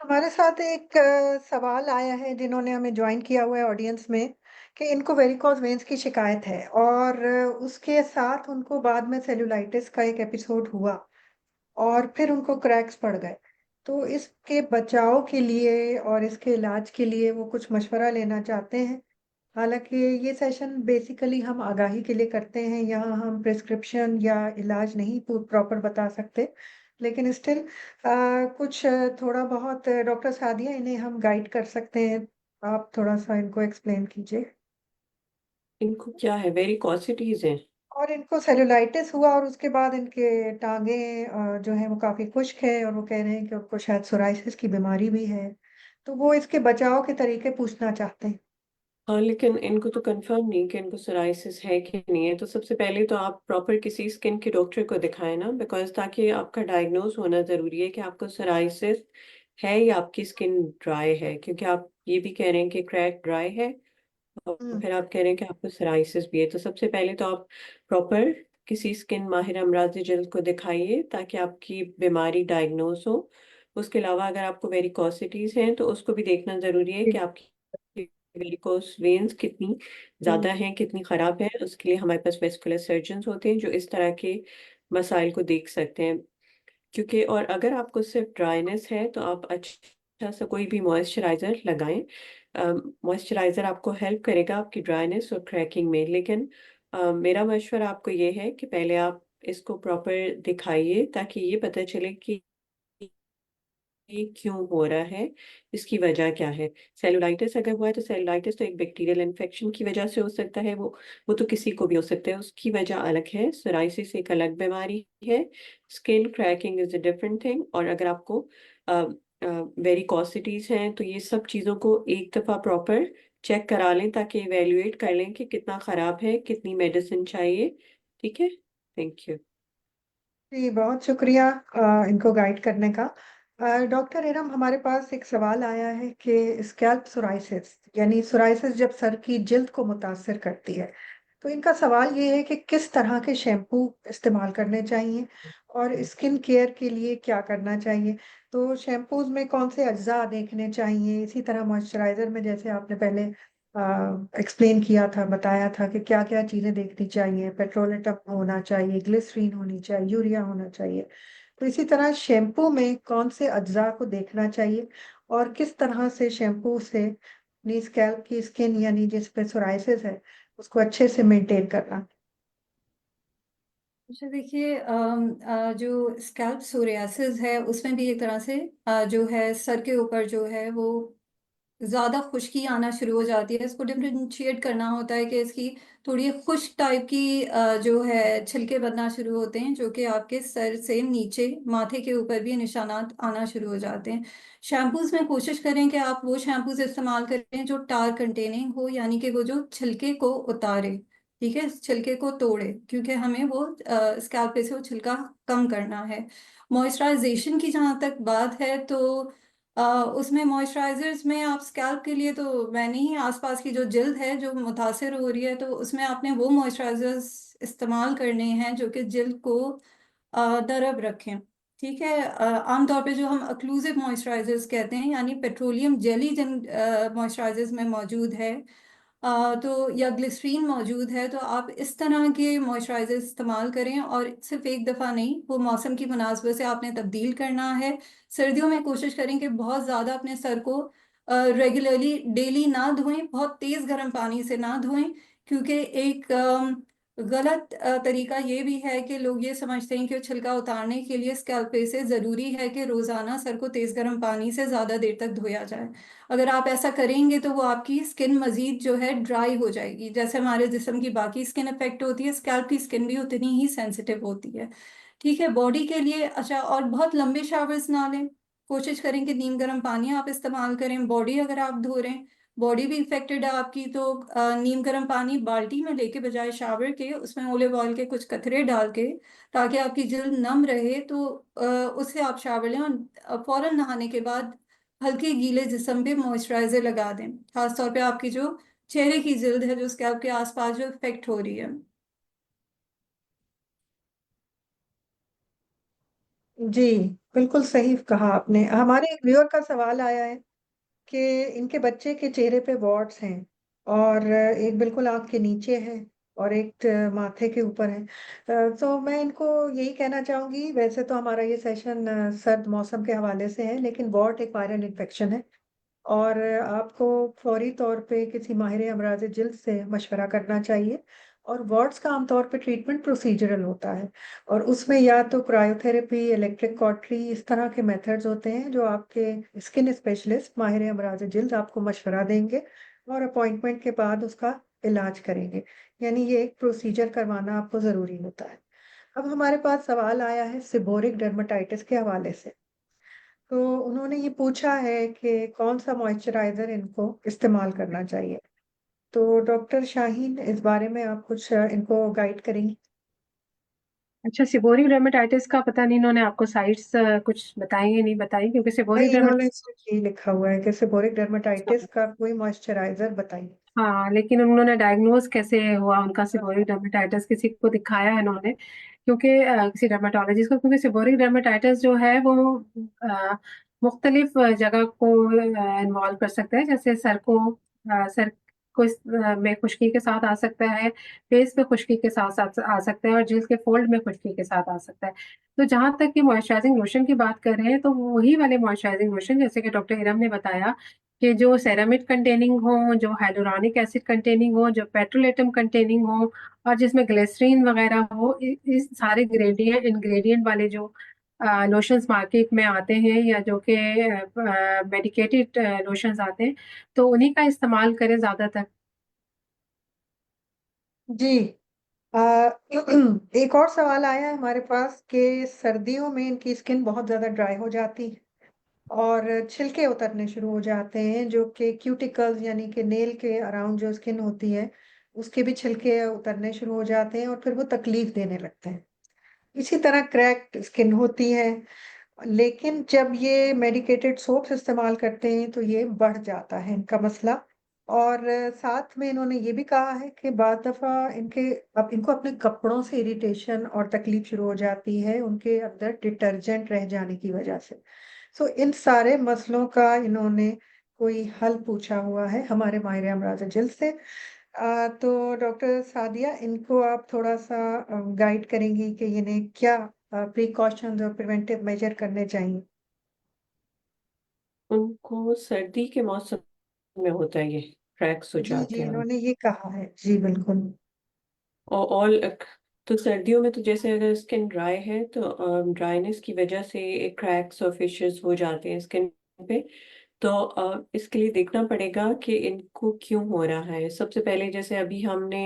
हमारे साथ एक सवाल आया है, जिन्होंने हमें जॉइन किया हुआ है ऑडियंस में, कि इनको वेरिकोज़ वेन्स की शिकायत है और उसके साथ उनको बाद में सेल्यूलाइटिस का एक एपिसोड हुआ और फिर उनको क्रैक्स पड़ गए। तो इसके बचाव के लिए और इसके इलाज के लिए वो कुछ मशवरा लेना चाहते हैं। हालाँकि ये सेशन बेसिकली हम आगाही के लिए करते हैं, यहाँ हम प्रिस्क्रिप्शन या इलाज नहीं प्रॉपर बता सकते। लेकिन स्टिल कुछ थोड़ा बहुत डॉक्टर सादिया, इन्हें हम गाइड कर सकते हैं। आप थोड़ा-सा इनको एक्सप्लेन कीजिए। इनको क्या है, वेरिकोसिटीज है? और इनको सेल्यूलाइटिस हुआ और उसके बाद इनके टाँगें जो हैं वो काफ़ी खुश्क है और वो कह रहे हैं कि उनको शायद सोराइसिस की बीमारी भी है। तो वो इसके बचाव के तरीके पूछना चाहते हैं। हाँ, लेकिन इनको तो कंफर्म नहीं कि इनको सोराइसिस है कि नहीं है। तो सबसे पहले तो आप प्रॉपर किसी स्किन के डॉक्टर को दिखाएं ना, बिकॉज ताकि आपका डायग्नोज होना ज़रूरी है कि आपको सोराइसिस है या आपकी स्किन ड्राई है, क्योंकि आप ये भी कह रहे हैं कि क्रैक ड्राई है और हुँ। फिर आप कह रहे हैं कि आपको सोराइसिस भी है। तो सबसे पहले तो आप प्रॉपर किसी स्किन माहिर अमराज जल्द को दिखाइए ताकि आपकी बीमारी डायग्नोज हो। उसके अलावा अगर आपको वेरिकोसिटीज हैं तो उसको भी देखना ज़रूरी है जी, कि आपकी वेरिकोस वेन्स कितनी हुँ, ज़्यादा हैं, कितनी ख़राब है। उसके लिए हमारे पास वेस्कुलर सर्जन्स होते हैं जो इस तरह के मसाइल को देख सकते हैं। क्योंकि और अगर आपको सिर्फ ड्राइनेस है तो आप अच्छा सा कोई भी मॉइस्चराइज़र लगाएँ। मॉइस्चराइज़र आपको हेल्प करेगा आपकी ड्राइनेस और क्रैकिंग में। लेकिन मेरा मशवरा आपको ये है कि पहले आप इसको प्रॉपर दिखाइए ताकि ये पता चले कि ये क्यों हो रहा है, इसकी वजह क्या है। सेलुलाइटिस अगर हुआ है तो सेलुलाइटिस तो एक बैक्टीरियल इन्फेक्शन की वजह से हो सकता है, वो तो किसी को भी हो सकता है, उसकी वजह अलग है। सोराइसिस एक अलग बीमारी है, skin cracking is a different thing. और अगर आपको अ वेरिकोसिटीज़ हैं तो ये सब चीज़ों को एक दफ़ा प्रॉपर चेक करा लें ताकि इवैल्यूएट कर लें कि कितना ख़राब है, कितनी मेडिसिन चाहिए। ठीक है? Thank you. जी, बहुत शुक्रिया इनको गाइड करने का। डॉक्टर इरम, हमारे पास एक सवाल आया है कि स्कैल्प सोराइसिस यानी सोराइसिस जब सर की जिल्द को मुतासिर करती है, तो इनका सवाल ये है कि किस तरह के शैम्पू इस्तेमाल करने चाहिए और स्किन केयर के लिए क्या करना चाहिए? तो शैम्पूज़ में कौन से अज्ज़ा देखने चाहिए? इसी तरह मॉइस्चराइज़र में, जैसे आपने पहले एक्सप्लेन किया था, बताया था कि क्या क्या चीजें देखनी चाहिए। पेट्रोलेटम होना चाहिए, ग्लिसरीन होनी चाहिए, यूरिया होना चाहिए। तो इसी तरह शैम्पू में कौन से अज्जा को देखना चाहिए और किस तरह से शैम्पू से अपनी स्कैल्प की स्किन यानी जिस पे सोराइसिस है उसको अच्छे से मेंटेन करना। अच्छा देखिए, जो स्कैल्प सोरियासिस है उसमें भी एक तरह से जो है सर के ऊपर जो है वो ज्यादा खुश्की आना शुरू हो जाती है। इसको डिफरेंशिएट करना होता है कि इसकी थोड़ी खुश्क टाइप की जो है छिलके बनना शुरू होते हैं, जो कि आपके सर से नीचे माथे के ऊपर भी निशानात आना शुरू हो जाते हैं। शैम्पूज में कोशिश करें कि आप वो शैम्पूज इस्तेमाल करें जो टार कंटेनिंग हो, यानी कि वो जो छिलके को उतारे, ठीक है, छिलके को तोड़े, क्योंकि हमें वो स्कैल्प पे से वो छिलका कम करना है। मॉइस्चराइजेशन की जहाँ तक बात है तो उसमें मॉइस्चराइजर्स में आप स्कैल्प के लिए तो मैंने ही आसपास की जो जिल्द है जो मुतासिर हो रही है तो उसमें आपने वो मॉइस्चराइजर्स इस्तेमाल करने हैं जो कि जिल्द को नरम रखें। ठीक है, आमतौर पे जो हम अक्लूसिव मॉइस्चराइजर्स कहते हैं, यानी पेट्रोलियम जेली जिन मॉइस्चराइजर्स में मौजूद है, तो या ग्लिसरीन मौजूद है, तो आप इस तरह के मॉइस्चराइजर इस्तेमाल करें, और सिर्फ एक दफ़ा नहीं, वो मौसम की मुनासबत से आपने तब्दील करना है। सर्दियों में कोशिश करें कि बहुत ज़्यादा अपने सर को रेगुलरली डेली ना धोएं, बहुत तेज़ गर्म पानी से ना धोएं, क्योंकि एक गलत तरीका ये भी है कि लोग ये समझते हैं कि छिलका उतारने के लिए स्कैल्प से ज़रूरी है कि रोज़ाना सर को तेज़ गर्म पानी से ज़्यादा देर तक धोया जाए। अगर आप ऐसा करेंगे तो वो आपकी स्किन मजीद जो है ड्राई हो जाएगी। जैसे हमारे जिस्म की बाकी स्किन अफेक्ट होती है, स्कैल्प की स्किन भी उतनी ही सेंसिटिव होती है। ठीक है, बॉडी के लिए अच्छा, और बहुत लंबे शावर्स ना लें, कोशिश करें कि नीम गर्म पानी आप इस्तेमाल करें। बॉडी अगर आप धो रहे हैं, बॉडी भी इफेक्टेड है आपकी, तो नीम गर्म पानी बाल्टी में लेके बजाय शावर के उसमें ओलिव ऑयल के कुछ कतरे डाल के, ताकि आपकी जल्द नम रहे, तो उससे आप शावर लें, और फौरन नहाने के बाद हल्के गीले जिस्म पे मॉइस्चराइजर लगा दें, खास तौर पे आपकी जो चेहरे की जिल्द है, जो स्कैल्प के आसपास जो इफेक्ट हो रही है। जी, बिल्कुल सही कहा आपने। हमारे एक व्यूअर का सवाल आया है कि इनके बच्चे के चेहरे पे वॉट्स हैं और एक बिल्कुल आंख के नीचे है और एक माथे के ऊपर है। तो मैं इनको यही कहना चाहूंगी, वैसे तो हमारा ये सेशन सर्द मौसम के हवाले से है, लेकिन वॉट एक वायरल इन्फेक्शन है और आपको फौरी तौर पे किसी माहिर अमराज जिल्द से मशवरा करना चाहिए। और वार्ड्स का आमतौर पे ट्रीटमेंट प्रोसीजरल होता है और उसमें या तो क्रायोथेरेपी, इलेक्ट्रिक कॉटरी, इस तरह के मेथड्स होते हैं जो आपके स्किन स्पेशलिस्ट माहिर अमराज जिल्द आपको मशवरा देंगे और अपॉइंटमेंट के बाद उसका इलाज करेंगे। यानी ये एक प्रोसीजर करवाना आपको ज़रूरी होता है। अब हमारे पास सवाल आया है सिबोरिक डर्मेटाइटिस के हवाले से। तो उन्होंने ये पूछा है कि कौन सा मॉइस्चराइजर इनको इस्तेमाल करना चाहिए। तो डॉक्टर शाहीन, इस बारे में आप कुछ इनको गाइड करेंगी? अच्छा, सिबोरिक डर्मेटाइटिस का पता नहीं इन्होंने आपको साइट्स कुछ बताई या नहीं बताई, क्योंकि सिबोरिक नहीं, इन्होंने डर्मेटाइटिस। सिर्फ ये लिखा हुआ है कि सिबोरिक डर्मेटाइटिस का कोई मॉइस्चराइजर बताइए। हाँ, लेकिन उन्होंने डायग्नोज कैसे हुआ उनका सिबोरिक डर्मेटाइटिस, किसी को दिखाया है इन्होंने? क्योंकि किसी डर्मेटोलॉजिस्ट को, क्योंकि सिबोरिक डर्मेटाइटिस जो है वो मुख्तलिफ जगह को इन्वॉल्व कर सकता है। जैसे सर को में खुश्की के साथ आ सकता है, फेस पे खुश्की के साथ साथ आ सकता है, और जिल्द के फोल्ड में खुश्की के साथ आ सकता है। तो जहां तक कि मॉइस्चराइजिंग लोशन की बात कर रहे हैं, तो वही वाले मॉइस्चराइजिंग लोशन, जैसे कि डॉक्टर इरम ने बताया, कि जो सेरामिड कंटेनिंग हो, जो हाइलुरोनिक एसिड कंटेनिंग हो, जो पेट्रोलेटम कंटेनिंग हो, और जिसमें ग्लिसरीन वगैरह हो, इस सारे ग्रेडिएंट इंग्रेडिएंट वाले जो लोशंस मार्केट में आते हैं, या जो कि मेडिकेटेड लोशंस आते हैं, तो उन्हीं का इस्तेमाल करें ज़्यादातर। जी। आ, एक और सवाल आया है हमारे पास कि सर्दियों में इनकी स्किन बहुत ज्यादा ड्राई हो जाती है और छिलके उतरने शुरू हो जाते हैं, जो कि क्यूटिकल्स यानी कि नेल के अराउंड जो स्किन होती है उसके भी छिलके उतरने शुरू हो जाते हैं और फिर वो तकलीफ देने लगते हैं। इसी तरह क्रैक्ड स्किन होती है, लेकिन जब ये मेडिकेटेड सोप्स इस्तेमाल करते हैं तो ये बढ़ जाता है इनका मसला। और साथ में इन्होंने ये भी कहा है कि बाद दफा अब इनको अपने कपड़ों से इरिटेशन और तकलीफ शुरू हो जाती है उनके अंदर डिटर्जेंट रह जाने की वजह से। सो इन सारे मसलों का इन्होंने कोई हल पूछा हुआ है हमारे माहिर अमराज जिल्द से। तो डॉक्टर सादिया, इनको आप थोड़ा-सा गाइड करेंगी कि इन्हें क्या प्रिकॉशंस और प्रिवेंटिव मेजर करने चाहिए? उनको सर्दी के मौसम में होता है ये, क्रैक्स हो जी, जी, जाते हैं। इन्होंने ये कहा है। जी, बिल्कुल। और तो सर्दियों में तो जैसे अगर स्किन ड्राई है तो ड्राइनेस की वजह से क्रैक्स और फिशेस हो जाते हैं स्किन पे। तो इसके लिए देखना पड़ेगा कि इनको क्यों हो रहा है। सबसे पहले जैसे अभी हमने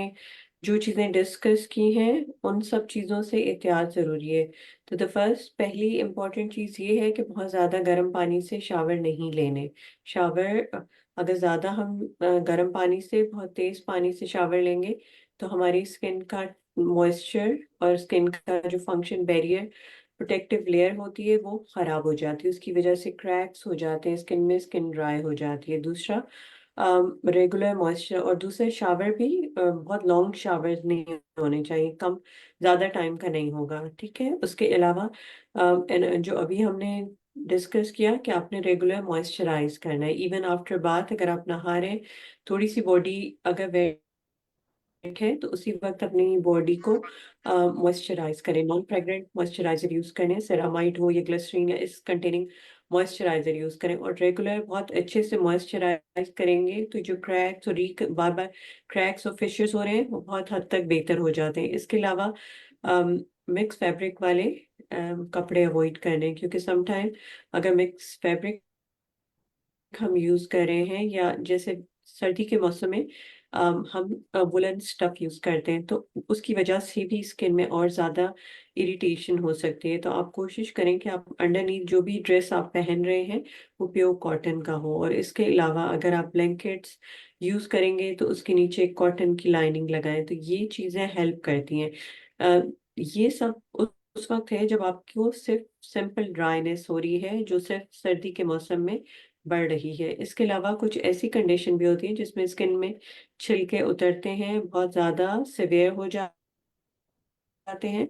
जो चीज़ें डिस्कस की हैं उन सब चीज़ों से एहतियात ज़रूरी है। तो द फर्स्ट पहली इम्पॉर्टेंट चीज़ ये है कि बहुत ज़्यादा गर्म पानी से शावर नहीं लेने। शावर अगर ज़्यादा हम गर्म पानी से बहुत तेज़ पानी से शावर लेंगे तो हमारी स्किन का मॉइस्चर और स्किन का जो फंक्शन बैरियर प्रोटेक्टिव लेयर होती है वो ख़राब हो जाती है। उसकी वजह से क्रैक्स हो जाते हैं स्किन में, स्किन ड्राई हो जाती है। दूसरा रेगुलर मॉइस्चर और दूसरा शावर भी बहुत लॉन्ग शावर्स नहीं होने चाहिए, कम ज़्यादा टाइम का नहीं होगा, ठीक है? उसके अलावा जो अभी हमने डिस्कस किया कि आपने रेगुलर मॉइस्चराइज़ करना है। इवन आफ्टर बाथ अगर आप नहा रहे हैं, थोड़ी-सी बॉडी अगर वेट है तो उसी वक़्त अपनी बॉडी को मॉइस्चराइज़ करें। नॉन फ्रेग्रेंट मॉइस्चराइज़र यूज़ करें, सेरामाइड हो या ग्लिसरीन या इस कंटेनिंग मॉइस्चराइज़र यूज़ करें और रेगुलर बहुत अच्छे से मॉइस्चराइज़ करेंगे तो जो क्रैक्स और बार-बार क्रैक्स और फिशेस हो रहे हैं वो बहुत हद तक बेहतर हो जाते हैं। इसके अलावा मिक्स फैब्रिक वाले कपड़े अवॉइड करने, क्योंकि समटाइम अगर मिक्स फैब्रिक हम यूज़ कर रहे हैं या जैसे सर्दी के मौसम में हम वूलन स्टफ यूज़ करते हैं तो उसकी वजह से भी स्किन में और ज़्यादा इरिटेशन हो सकती है। तो आप कोशिश करें कि आप अंडरनीथ जो भी ड्रेस आप पहन रहे हैं वो प्योर कॉटन का हो और इसके अलावा अगर आप ब्लैंकेट्स यूज़ करेंगे तो उसके नीचे एक कॉटन की लाइनिंग लगाएँ, तो ये चीज़ें हेल्प करती हैं। ये सब उस वक़्त है जब आपको सिर्फ़ सिंपल ड्राइनेस हो रही है जो सिर्फ़ सर्दी के मौसम में बढ़ रही है। इसके अलावा कुछ ऐसी कंडीशन भी होती है जिसमें स्किन में छिलके उतरते हैं, बहुत ज़्यादा सीवियर हो जाते हैं,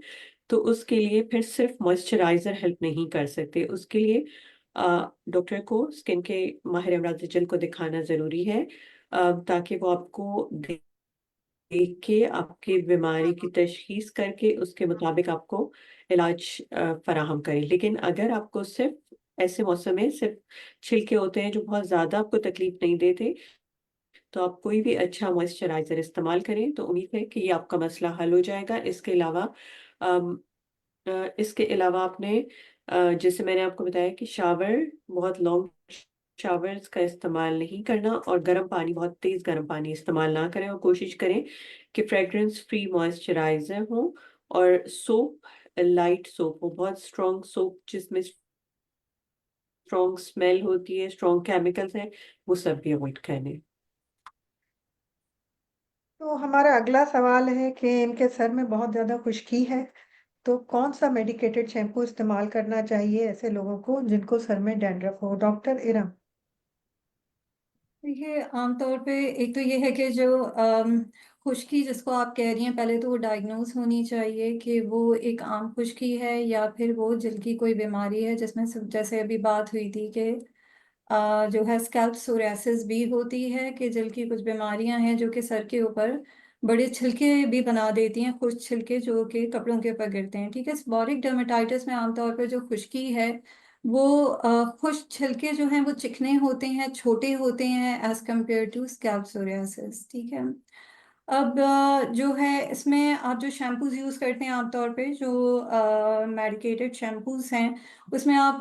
तो उसके लिए फिर सिर्फ़ मॉइस्चराइज़र हेल्प नहीं कर सकते। उसके लिए डॉक्टर को, स्किन के माहिर अमराज-ए-जल्द को दिखाना ज़रूरी है ताकि वो आपको देख के आपकी बीमारी की तशख़ीस करके उसके मुताबिक आपको इलाज फ़राहम करें। लेकिन अगर आपको सिर्फ़ ऐसे मौसम में सिर्फ़ छिलके होते हैं जो बहुत ज़्यादा आपको तकलीफ़ नहीं देते, तो आप कोई भी अच्छा मॉइस्चराइज़र इस्तेमाल करें, तो उम्मीद है कि ये आपका मसला हल हो जाएगा। अम इसके अलावा आपने जैसे मैंने आपको बताया कि शावर बहुत लॉन्ग शावर्स का इस्तेमाल नहीं करना और गर्म पानी, बहुत तेज़ गर्म पानी इस्तेमाल ना करें और कोशिश करें कि फ्रेग्रेंस फ्री मॉइस्चराइज़र हो और सोप लाइट सोप हो, बहुत स्ट्रॉन्ग सोप जिसमें स्ट्रॉन्ग स्मेल होती है, स्ट्रॉन्ग केमिकल्स हैं, वो सब भी अवॉइड करें। तो हमारा अगला सवाल है कि इनके सर में बहुत ज़्यादा खुश्की है, तो कौन-सा मेडिकेटेड शैम्पू इस्तेमाल करना चाहिए ऐसे लोगों को जिनको सर में डैंड्रफ हो? डॉक्टर इरम। देखिए, आमतौर पे एक तो ये है कि जो खुश्की जिसको आप कह रही हैं, पहले तो वो डायग्नोज़ होनी चाहिए कि वो एक आम खुश्की है या फिर वो जल्द की कोई बीमारी है जिसमें जैसे अभी बात हुई थी कि जो है स्कैल्प सोरियासिस भी होती है कि जल की कुछ बीमारियां हैं जो कि सर के ऊपर बड़े छिलके भी बना देती हैं, खुश्क छिलके जो कि कपड़ों के ऊपर गिरते हैं। ठीक है, सेबोरिक डर्मेटाइटिस में आमतौर पर जो खुश्की है वो खुश्क छिलके जो हैं वो चिकने होते हैं, छोटे होते हैं as compare to scalp psoriasis. ठीक है, अब जो है इसमें आप जो शैम्पूज़ यूज़ करते हैं आमतौर पे जो मेडिकेटेड शैम्पूज़ हैं उसमें आप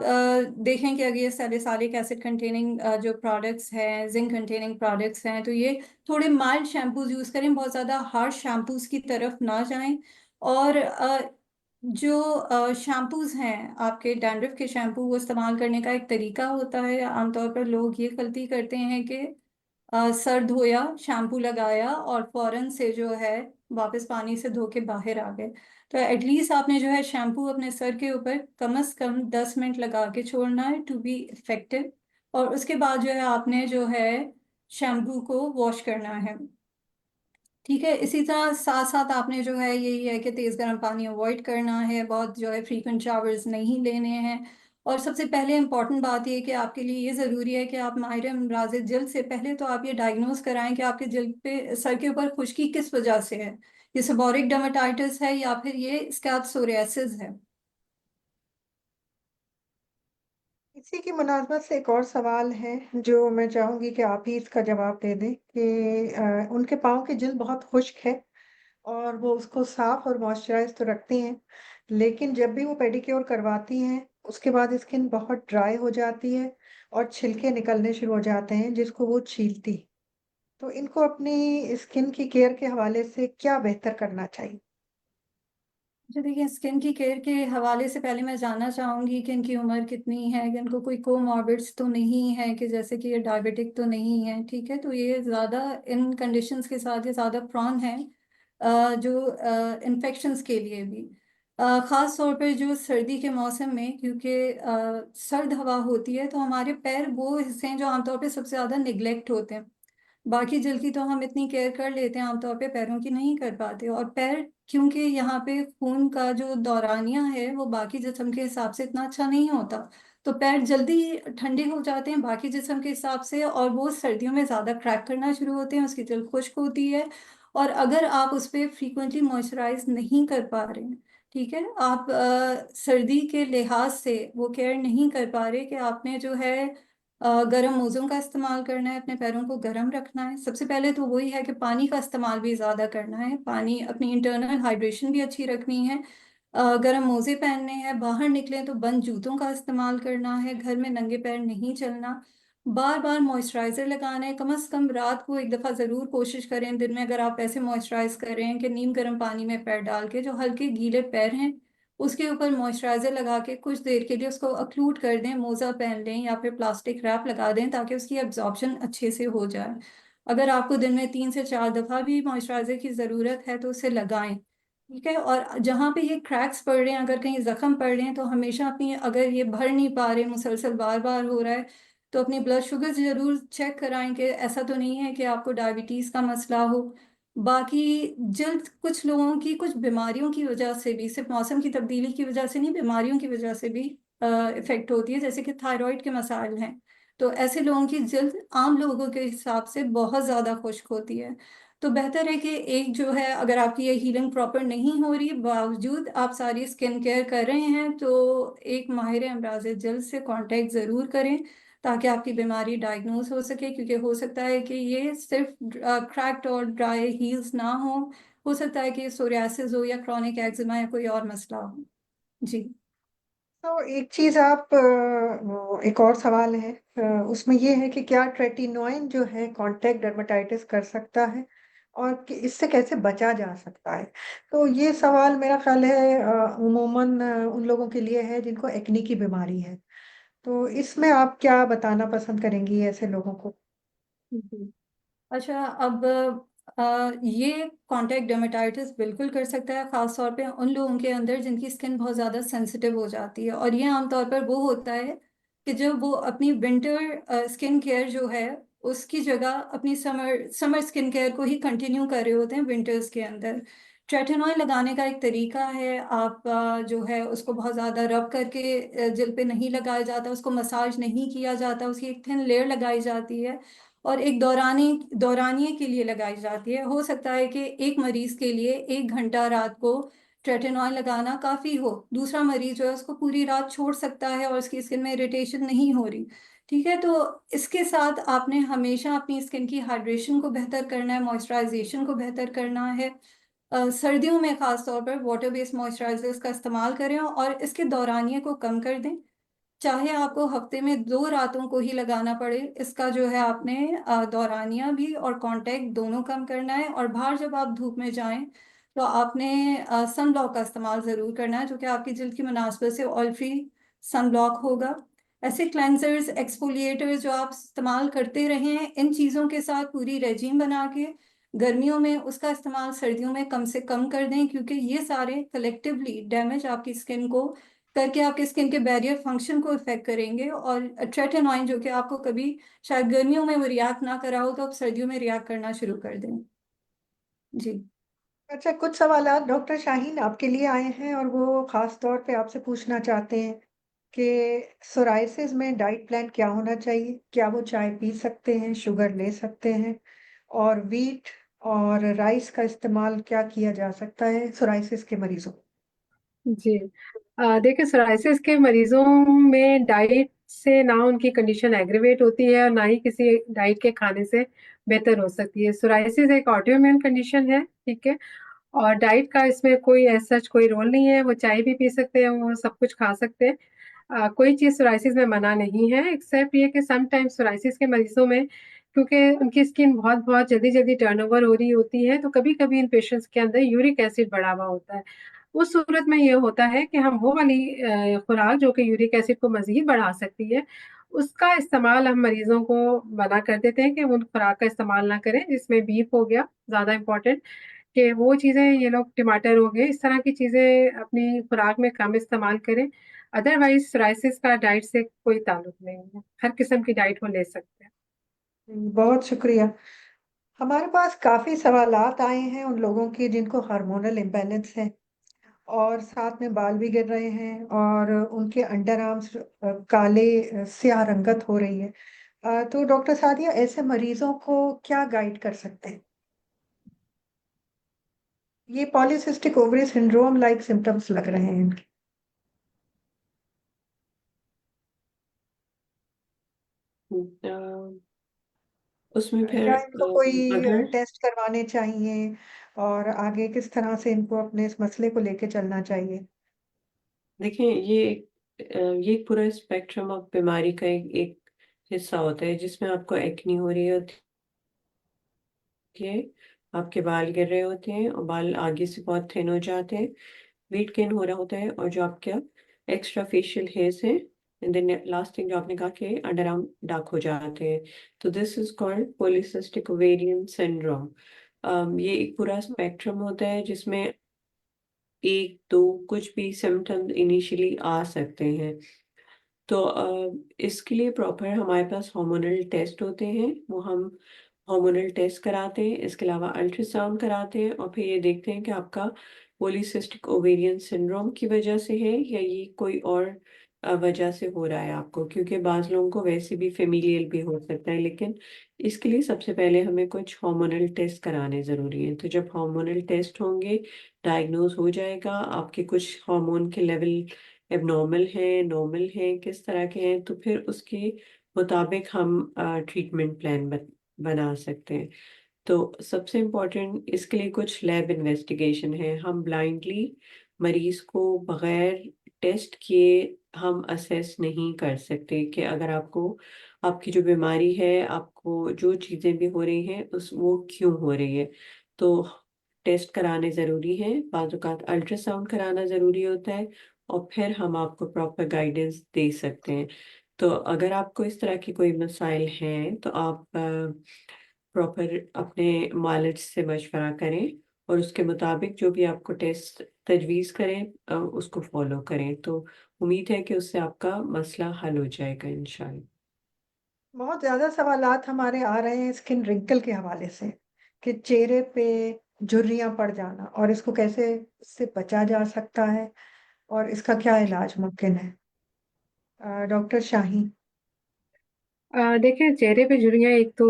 देखें कि अगर ये सैलिसाइलिक एसिड कंटेनिंग जो प्रोडक्ट्स हैं, जिंक कंटेनिंग प्रोडक्ट्स हैं, तो ये थोड़े माइल्ड शैम्पूज़ यूज़ करें, बहुत ज़्यादा हार्श शैम्पूज़ की तरफ ना जाएं। और जो शैम्पूज़ हैं आपके डैंड्रफ के शैम्पू वो इस्तेमाल करने का एक तरीका होता है। आमतौर पर लोग ये गलती करते हैं कि सर धोया, शैम्पू लगाया और फ़ौरन से जो है वापस पानी से धो के बाहर आ गए। तो एटलीस्ट आपने जो है शैम्पू अपने सर के ऊपर कम से कम 10 मिनट लगा के छोड़ना है टू बी इफ़ेक्टिव, और उसके बाद जो है आपने जो है शैम्पू को वॉश करना है। ठीक है, इसी तरह साथ साथ आपने जो है यही है कि तेज़ गर्म पानी अवॉइड करना है, बहुत जो है फ्रीक्वेंट शावर्स नहीं लेने हैं और सबसे पहले इम्पॉर्टेंट बात ये कि आपके लिए ये ज़रूरी है कि आप माहिर अमराज जल्द से पहले तो आप ये डायग्नोज कराएं कि आपके जल्द पे सर के ऊपर खुश्की किस वजह से है। ये सेबोरिक डर्मेटाइटिस है या फिर ये स्कैल्प सोरियासिस है। इसी की मुनासबत से एक और सवाल है जो मैं चाहूंगी कि आप ही इसका जवाब दे दें कि उनके पाँव की जिल्द बहुत खुश्क है और वो उसको साफ और मॉइस्चराइज तो रखती हैं, लेकिन जब भी वो पेडिक्योर करवाती हैं उसके बाद स्किन बहुत ड्राई हो जाती है और छिलके निकलने शुरू हो जाते हैं जिसको वो छीलती। तो इनको अपनी स्किन की केयर के हवाले से क्या बेहतर करना चाहिए? जी देखिए, स्किन की केयर के हवाले से पहले मैं जानना चाहूंगी कि इनकी उम्र कितनी है, कि इनको कोई कोमॉर्बिड्स तो नहीं है, कि जैसे कि ये डायबिटिक तो नहीं है। ठीक है, तो ये ज़्यादा इन कंडीशंस के साथ ये ज़्यादा प्रॉन है जो इन्फेक्शंस के लिए भी। ख़ास तौर पर जो सर्दी के मौसम में, क्योंकि सर्द हवा होती है तो हमारे पैर वो हिस्से हैं जो आमतौर पे सबसे ज़्यादा निगलेक्ट होते हैं। बाकी जल की तो हम इतनी केयर कर लेते हैं, आमतौर पे पैरों की नहीं कर पाते। और पैर, क्योंकि यहाँ पे खून का जो दौरानिया है वो बाकी जिस्म के हिसाब से इतना अच्छा नहीं होता, तो पैर जल्दी ठंडे हो जाते हैं बाकी जिस्म के हिसाब से, और वो सर्दियों में ज़्यादा क्रैक करना शुरू होते हैं, उसकी जल्द खुश्क होती है। और अगर आप उस पर फ्रीक्वेंटली मॉइस्चराइज नहीं कर पा रहे हैं, ठीक है, आप सर्दी के लिहाज से वो केयर नहीं कर पा रहे कि आपने जो है गर्म मोज़ों का इस्तेमाल करना है, अपने पैरों को गर्म रखना है। सबसे पहले तो वही है कि पानी का इस्तेमाल भी ज़्यादा करना है, पानी, अपनी इंटरनल हाइड्रेशन भी अच्छी रखनी है। गर्म मोज़े पहनने हैं, बाहर निकलें तो बंद जूतों का इस्तेमाल करना है, घर में नंगे पैर नहीं चलना, बार बार मॉइस्चराइज़र लगाना है। कम से कम रात को एक दफ़ा ज़रूर कोशिश करें दिन में, अगर आप ऐसे मॉइस्चराइज कर रहे हैं कि नीम गर्म पानी में पैर डाल के, जो हल्के गीले पैर हैं उसके ऊपर मॉइस्चराइज़र लगा के कुछ देर के लिए उसको अक्लूड कर दें, मोज़ा पहन लें या फिर प्लास्टिक रैप लगा दें ताकि उसकी एब्जॉर्प्शन अच्छे से हो जाए। अगर आपको दिन में 3 से 4 दफ़ा भी मॉइस्चराइज़र की ज़रूरत है तो उसे लगाएं। ठीक है, और जहाँ पे ये क्रैक्स पड़ रहे हैं, अगर कहीं ज़ख्म पड़ रहे हैं, तो हमेशा अपनी, अगर ये भर नहीं पा रहे, मुसलसल बार बार हो रहा है, तो अपनी ब्लड शुगर ज़रूर चेक कराएं कि ऐसा तो नहीं है कि आपको डायबिटीज़ का मसला हो। बाकी जल्द कुछ लोगों की कुछ बीमारियों की वजह से भी, सिर्फ मौसम की तब्दीली की वजह से नहीं, बीमारियों की वजह से भी इफेक्ट होती है, जैसे कि थायराइड के मसाइल हैं। तो ऐसे लोगों की जल्द आम लोगों के हिसाब से बहुत ज़्यादा खुश्क होती है। तो बेहतर है कि एक जो है, अगर आपकी ये हीलिंग प्रॉपर नहीं हो रही बावजूद आप सारी स्किन केयर कर रहे हैं, तो एक माहिर अमराज जल्द से कांटेक्ट ज़रूर करें ताकि आपकी बीमारी डायग्नोज हो सके, क्योंकि हो सकता है कि ये सिर्फ क्रैक्ड और ड्राई हील्स ना हो सकता है कि सोरियासिस हो या क्रॉनिक एक्जिमा या कोई और मसला हो। जी। तो एक चीज आप एक और सवाल है, उसमें ये है कि क्या ट्रेटिनोइन जो है कांटेक्ट डर्मेटाइटिस कर सकता है और इससे कैसे बचा जा सकता है? तो ये सवाल मेरा ख्याल है उमूमन उन लोगों के लिए है जिनको एक्ने की बीमारी है। तो इसमें आप क्या बताना पसंद करेंगी ऐसे लोगों को? जी। अच्छा, अब ये कॉन्टैक्ट डर्मेटाइटिस बिल्कुल कर सकता है, ख़ास तौर पे उन लोगों के अंदर जिनकी स्किन बहुत ज़्यादा सेंसिटिव हो जाती है। और ये आमतौर पर वो होता है कि जब वो अपनी विंटर स्किन केयर जो है उसकी जगह अपनी समर समर स्किन केयर को ही कंटिन्यू कर रहे होते हैं विंटर्स के अंदर। ट्रेटिनॉइल लगाने का एक तरीका है, आप जो है उसको बहुत ज़्यादा रब करके जल्द पे नहीं लगाया जाता, उसको मसाज नहीं किया जाता, उसकी एक थिन लेयर लगाई जाती है और एक दौरानिए के लिए लगाई जाती है। हो सकता है कि एक मरीज के लिए 1 घंटा रात को ट्रेटिनॉल लगाना काफ़ी हो, दूसरा मरीज जो है उसको पूरी रात छोड़ सकता है और उसकी स्किन में इरिटेशन नहीं हो रही। ठीक है, तो इसके साथ आपने हमेशा अपनी स्किन की हाइड्रेशन को बेहतर करना है, मॉइस्चराइजेशन को बेहतर करना है। सर्दियों में ख़ास तौर पर वाटर बेस्ड मॉइस्चराइजर्स का इस्तेमाल करें और इसके दौरानिए को कम कर दें। चाहे आपको हफ्ते में 2 रातों को ही लगाना पड़े, इसका जो है आपने दौरानिया भी और कांटेक्ट दोनों कम करना है। और बाहर जब आप धूप में जाएं तो आपने सन ब्लॉक का इस्तेमाल ज़रूर करना है, जो कि आपकी जल्द की मुनासबत से ऑयल फ्री सन ब्लॉक होगा। ऐसे क्लेंजर्स, एक्सफोलिएटर्स जो आप इस्तेमाल करते रहें, इन चीज़ों के साथ पूरी रेजीम बना के गर्मियों में उसका इस्तेमाल सर्दियों में कम से कम कर दें, क्योंकि ये सारे कलेक्टिवली डैमेज आपकी स्किन को करके आपके स्किन के बैरियर फंक्शन को इफेक्ट करेंगे। और ट्रेटिनॉइन जो कि आपको कभी शायद गर्मियों में वो रिएक्ट ना करा हो, तो आप सर्दियों में रिएक्ट करना शुरू कर दें। जी। अच्छा, कुछ सवाल डॉक्टर शाहीन आपके लिए आए हैं और वो खास तौर पे आपसे पूछना चाहते हैं कि सोराइसिस में डाइट प्लान क्या होना चाहिए? क्या वो चाय पी सकते हैं, शुगर ले सकते हैं? और व्हीट और राइस का इस्तेमाल क्या किया जा सकता है सोराइसिस के मरीजों को? जी। देखिए, सोराइसिस के मरीजों में डाइट से ना उनकी कंडीशन एग्रीवेट होती है और ना ही किसी डाइट के खाने से बेहतर हो सकती है। सोराइसिस एक ऑटोइम्यून कंडीशन है, ठीक है? और डाइट का इसमें कोई एज सच कोई रोल नहीं है। वो चाय भी पी सकते हैं, वो सब कुछ खा सकते हैं। कोई चीज़ सोराइसिस में मना नहीं है, एक्सेप्ट ये कि समटाइम्स सोराइसिस के मरीजों में, क्योंकि उनकी स्किन बहुत-बहुत जल्दी-जल्दी टर्नओवर हो रही होती है, तो कभी-कभी इन पेशेंट्स के अंदर यूरिक एसिड बढ़ा हुआ होता है। उस सूरत में ये होता है कि हम वो वाली खुराक जो कि यूरिक एसिड को मज़ीद बढ़ा सकती है, उसका इस्तेमाल हम मरीज़ों को मना कर देते हैं कि उन खुराक का इस्तेमाल ना करें, जिसमें बीफ हो गया ज़्यादा इम्पोर्टेंट, कि वो चीज़ें ये लोग टमाटर हो गए, इस तरह की चीज़ें अपनी खुराक में कम इस्तेमाल करें। अदरवाइज़ सोराइसिस का डाइट से कोई ताल्लुक नहीं है। हर किस्म की डाइट वो ले सकते हैं। बहुत शुक्रिया। हमारे पास काफ़ी सवालात आए हैं उन लोगों के जिनको हार्मोनल इम्बैलेंस है और साथ में बाल भी गिर रहे हैं और उनके अंडर आर्म्स काले स्याह रंगत हो रही है। तो डॉक्टर सादिया ऐसे मरीजों को क्या गाइड कर सकते हैं? ये polycystic ovary syndrome like symptoms लग रहे हैं इनके। अ, उसमें फिर क्या इनको कोई अगर टेस्ट करवाने चाहिए और आगे किस तरह से इनको अपने इस मसले को लेके चलना चाहिए? देखिए ये एक पूरा स्पेक्ट्रम ऑफ बीमारी का एक हिस्सा होता है जिसमें आपको एक्ने हो रही होती है, आपके बाल गिर रहे होते हैं और बाल आगे से बहुत थिन हो जाते हैं, वेट गेन हो रहा होता है और जो आपका एक्स्ट्रा फेशियल हेयर्स हैं एंड देन लास्ट थिंग जो आपने कहा कि अंडर आर्म डार्क हो जाते हैं। तो this is called polycystic ovarian syndrome. ये एक पूरा स्पेक्ट्रम होता है जिसमें एक दो कुछ भी सिम्टम्स इनिशियली आ सकते हैं। तो इसके लिए प्रॉपर हमारे पास हार्मोनल टेस्ट होते हैं, वो हम हार्मोनल टेस्ट कराते हैं, इसके अलावा अल्ट्रासाउंड कराते हैं और फिर ये देखते हैं कि आपका पॉलीसिस्टिक ओवेरियन सिंड्रोम की वजह से है या ये कोई और वजह से हो रहा है आपको, क्योंकि बाज़ लोगों को वैसे भी फेमिलियल भी हो सकता है, लेकिन इसके लिए सबसे पहले हमें कुछ हार्मोनल टेस्ट कराने ज़रूरी हैं। तो जब हार्मोनल टेस्ट होंगे, डायग्नोज़ हो जाएगा आपके कुछ हार्मोन के लेवल एबनॉर्मल हैं, नॉर्मल हैं, किस तरह के हैं, तो फिर उसके मुताबिक हम ट्रीटमेंट प्लान बना सकते हैं। तो सबसे इम्पोर्टेंट इसके लिए कुछ लैब इन्वेस्टिगेशन है। हम ब्लाइंडली मरीज़ को बगैर टेस्ट किए हम असेस नहीं कर सकते कि अगर आपको आपकी जो बीमारी है, आपको जो चीज़ें भी हो रही हैं, उस वो क्यों हो रही है। तो टेस्ट कराने ज़रूरी हैं, बाज़ औक़ात अल्ट्रासाउंड कराना ज़रूरी होता है और फिर हम आपको प्रॉपर गाइडेंस दे सकते हैं। तो अगर आपको इस तरह की कोई मसाइल हैं, तो आप प्रॉपर अपने मालिज से मशवरा करें और उसके मुताबिक जो भी आपको टेस्ट तजवीज़ करें उसको फ़ॉलो करें। तो उम्मीद है कि उससे आपका मसला हल हो जाएगा इंशाअल्लाह। बहुत ज़्यादा सवालात हमारे आ रहे हैं स्किन रिंकल के हवाले से कि चेहरे पे झुर्रियाँ पड़ जाना और इसको कैसे इससे बचा जा सकता है और इसका क्या इलाज मुमकिन है? डॉक्टर शाहीन। देखिए, चेहरे पे झुर्रियाँ एक तो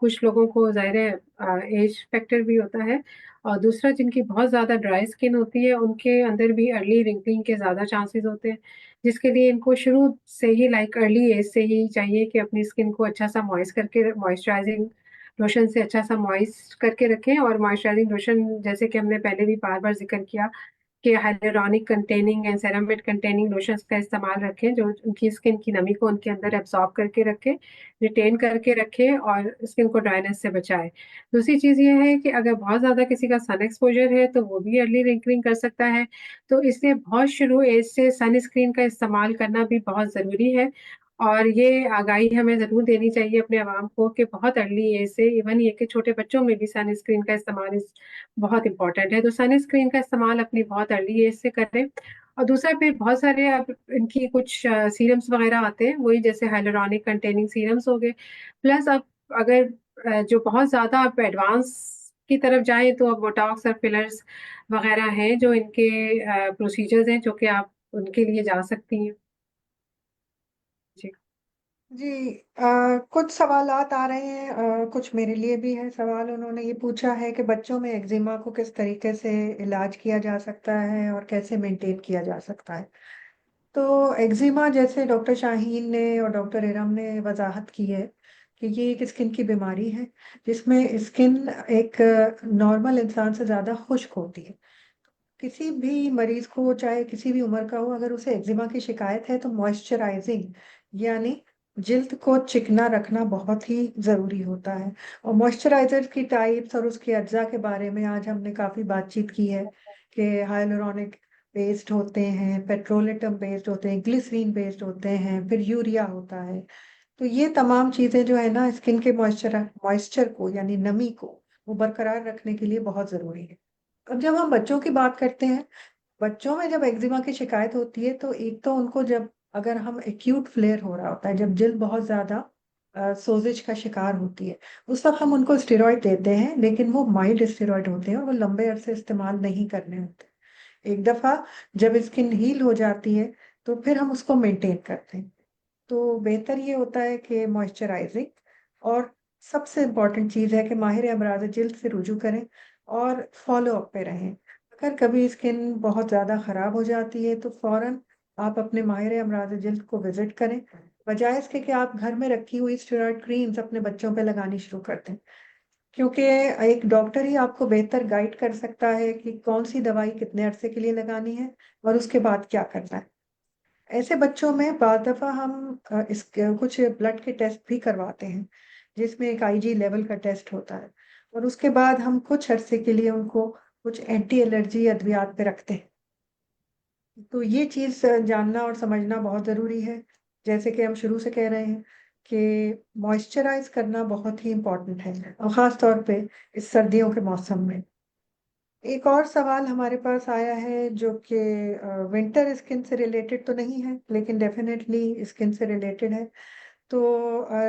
कुछ लोगों को ज़ाहिर है एज फैक्टर भी होता है, और दूसरा जिनकी बहुत ज़्यादा ड्राई स्किन होती है, उनके अंदर भी अर्ली रिंकलिंग के ज़्यादा चांसेस होते हैं, जिसके लिए इनको शुरू से ही लाइक अर्ली एज से ही चाहिए कि अपनी स्किन को अच्छा-सा मॉइस्ट करके मॉइस्चराइज़िंग लोशन से अच्छा-सा मॉइस्ट करके रखें। और मॉइस्चराइज़िंग लोशन, जैसे कि हमने पहले भी बार-बार ज़िक्र किया, कि hyaluronic containing and ceramide containing lotions का इस्तेमाल रखें, जो उनकी स्किन की नमी को उनके अंदर एब्ज़ॉर्ब करके रखे, रिटेन करके रखे और स्किन को ड्राइनेस से बचाए। दूसरी चीज़ ये है कि अगर बहुत ज़्यादा किसी का सन एक्सपोज़र है, तो वो भी अर्ली रिंकलिंग कर सकता है। तो इसलिए बहुत शुरू एज से सनस्क्रीन का इस्तेमाल करना भी बहुत ज़रूरी है, और ये आगाही हमें ज़रूर देनी चाहिए अपने अवाम को कि बहुत अर्ली एज से, इवन ये कि छोटे बच्चों में भी सनस्क्रीन का इस्तेमाल बहुत इम्पोर्टेंट है। तो सनस्क्रीन का इस्तेमाल अपनी बहुत अर्ली एज से करें। और दूसरा, फिर बहुत सारे अब इनकी कुछ सीरम्स वगैरह आते हैं, वही जैसे हाइलुरोनिक कंटेनिंग सीरम्स हो गए। प्लस अब अगर जो बहुत ज़्यादा आप एडवांस की तरफ जाएँ, तो अब बोटॉक्स और फिलर्स वगैरह हैं, जो इनके प्रोसीजर्स हैं, जो कि आप उनके लिए जा सकती हैं? जी। जी, कुछ सवालात आ रहे हैं, कुछ मेरे लिए भी है सवाल। उन्होंने ये पूछा है कि बच्चों में एक्जिमा को किस तरीके से इलाज किया जा सकता है और कैसे मेंटेन किया जा सकता है। तो एक्जिमा, जैसे डॉक्टर शाहीन ने और डॉक्टर इरम ने वजाहत की है, कि ये एक स्किन की बीमारी है जिसमें स्किन एक नॉर्मल इंसान से ज़्यादा खुश्क होती है। किसी भी मरीज को, चाहे किसी भी उम्र का हो, अगर उसे एक्जिमा की शिकायत है तो मॉइस्चराइजिंग यानी जिल्द को चिकना रखना बहुत ही जरूरी होता है। और मॉइस्चराइजर की टाइप्स और उसके अज्जा के बारे में आज हमने काफी बातचीत की है, कि हाइलुरोनिक बेस्ड होते हैं, पेट्रोलेटम बेस्ड होते हैं, ग्लिसरीन बेस्ड होते हैं, फिर यूरिया होता है। तो ये तमाम चीजें जो है ना, स्किन के मॉइस्चर को यानी नमी को वो बरकरार रखने के लिए बहुत जरूरी है। अब जब हम बच्चों की बात करते हैं, बच्चों में जब एक्जिमा की शिकायत होती है तो एक तो उनको, जब अगर हम एक्यूट फ्लेयर हो रहा होता है, जब जिल्द बहुत ज्यादा सोजिश का शिकार होती है, उस वक्त हम उनको स्टेरॉइड देते हैं, लेकिन वो माइल्ड स्टेरॉइड होते हैं और वो लंबे अरसे इस्तेमाल नहीं करने होते। एक दफा जब स्किन हील हो जाती है तो फिर हम उसको मेंटेन करते हैं। तो बेहतर ये होता है कि मॉइस्चराइजिंग, और सबसे इम्पोर्टेंट चीज़ है कि माहिर अमराज जिल्द से रुजू करें और फॉलो अप पे रहें। अगर कभी स्किन बहुत ज़्यादा ख़राब हो जाती है तो फ़ौरन आप अपने माहिर अमराज जिल्द को विजिट करें, बजाय इसके कि आप घर में रखी हुई स्टेरॉइड क्रीम्स अपने बच्चों पे लगानी शुरू कर दें। क्योंकि एक डॉक्टर ही आपको बेहतर गाइड कर सकता है कि कौन सी दवाई कितने अरसे के लिए लगानी है और उसके बाद क्या करना है। ऐसे बच्चों में बाद दफा हम कुछ ब्लड के टेस्ट भी करवाते हैं, जिसमें एक आईजी लेवल का टेस्ट होता है, और उसके बाद हम कुछ अरसे के लिए उनको कुछ एंटी एलर्जी अद्वियात पे रखते हैं। तो ये चीज जानना और समझना बहुत जरूरी है। जैसे कि हम शुरू से कह रहे हैं कि मॉइस्चराइज करना बहुत ही इम्पोर्टेंट है, और खास तौर पे इस सर्दियों के मौसम में। एक और सवाल हमारे पास आया है जो कि विंटर स्किन से रिलेटेड तो नहीं है, लेकिन डेफिनेटली स्किन से रिलेटेड है। तो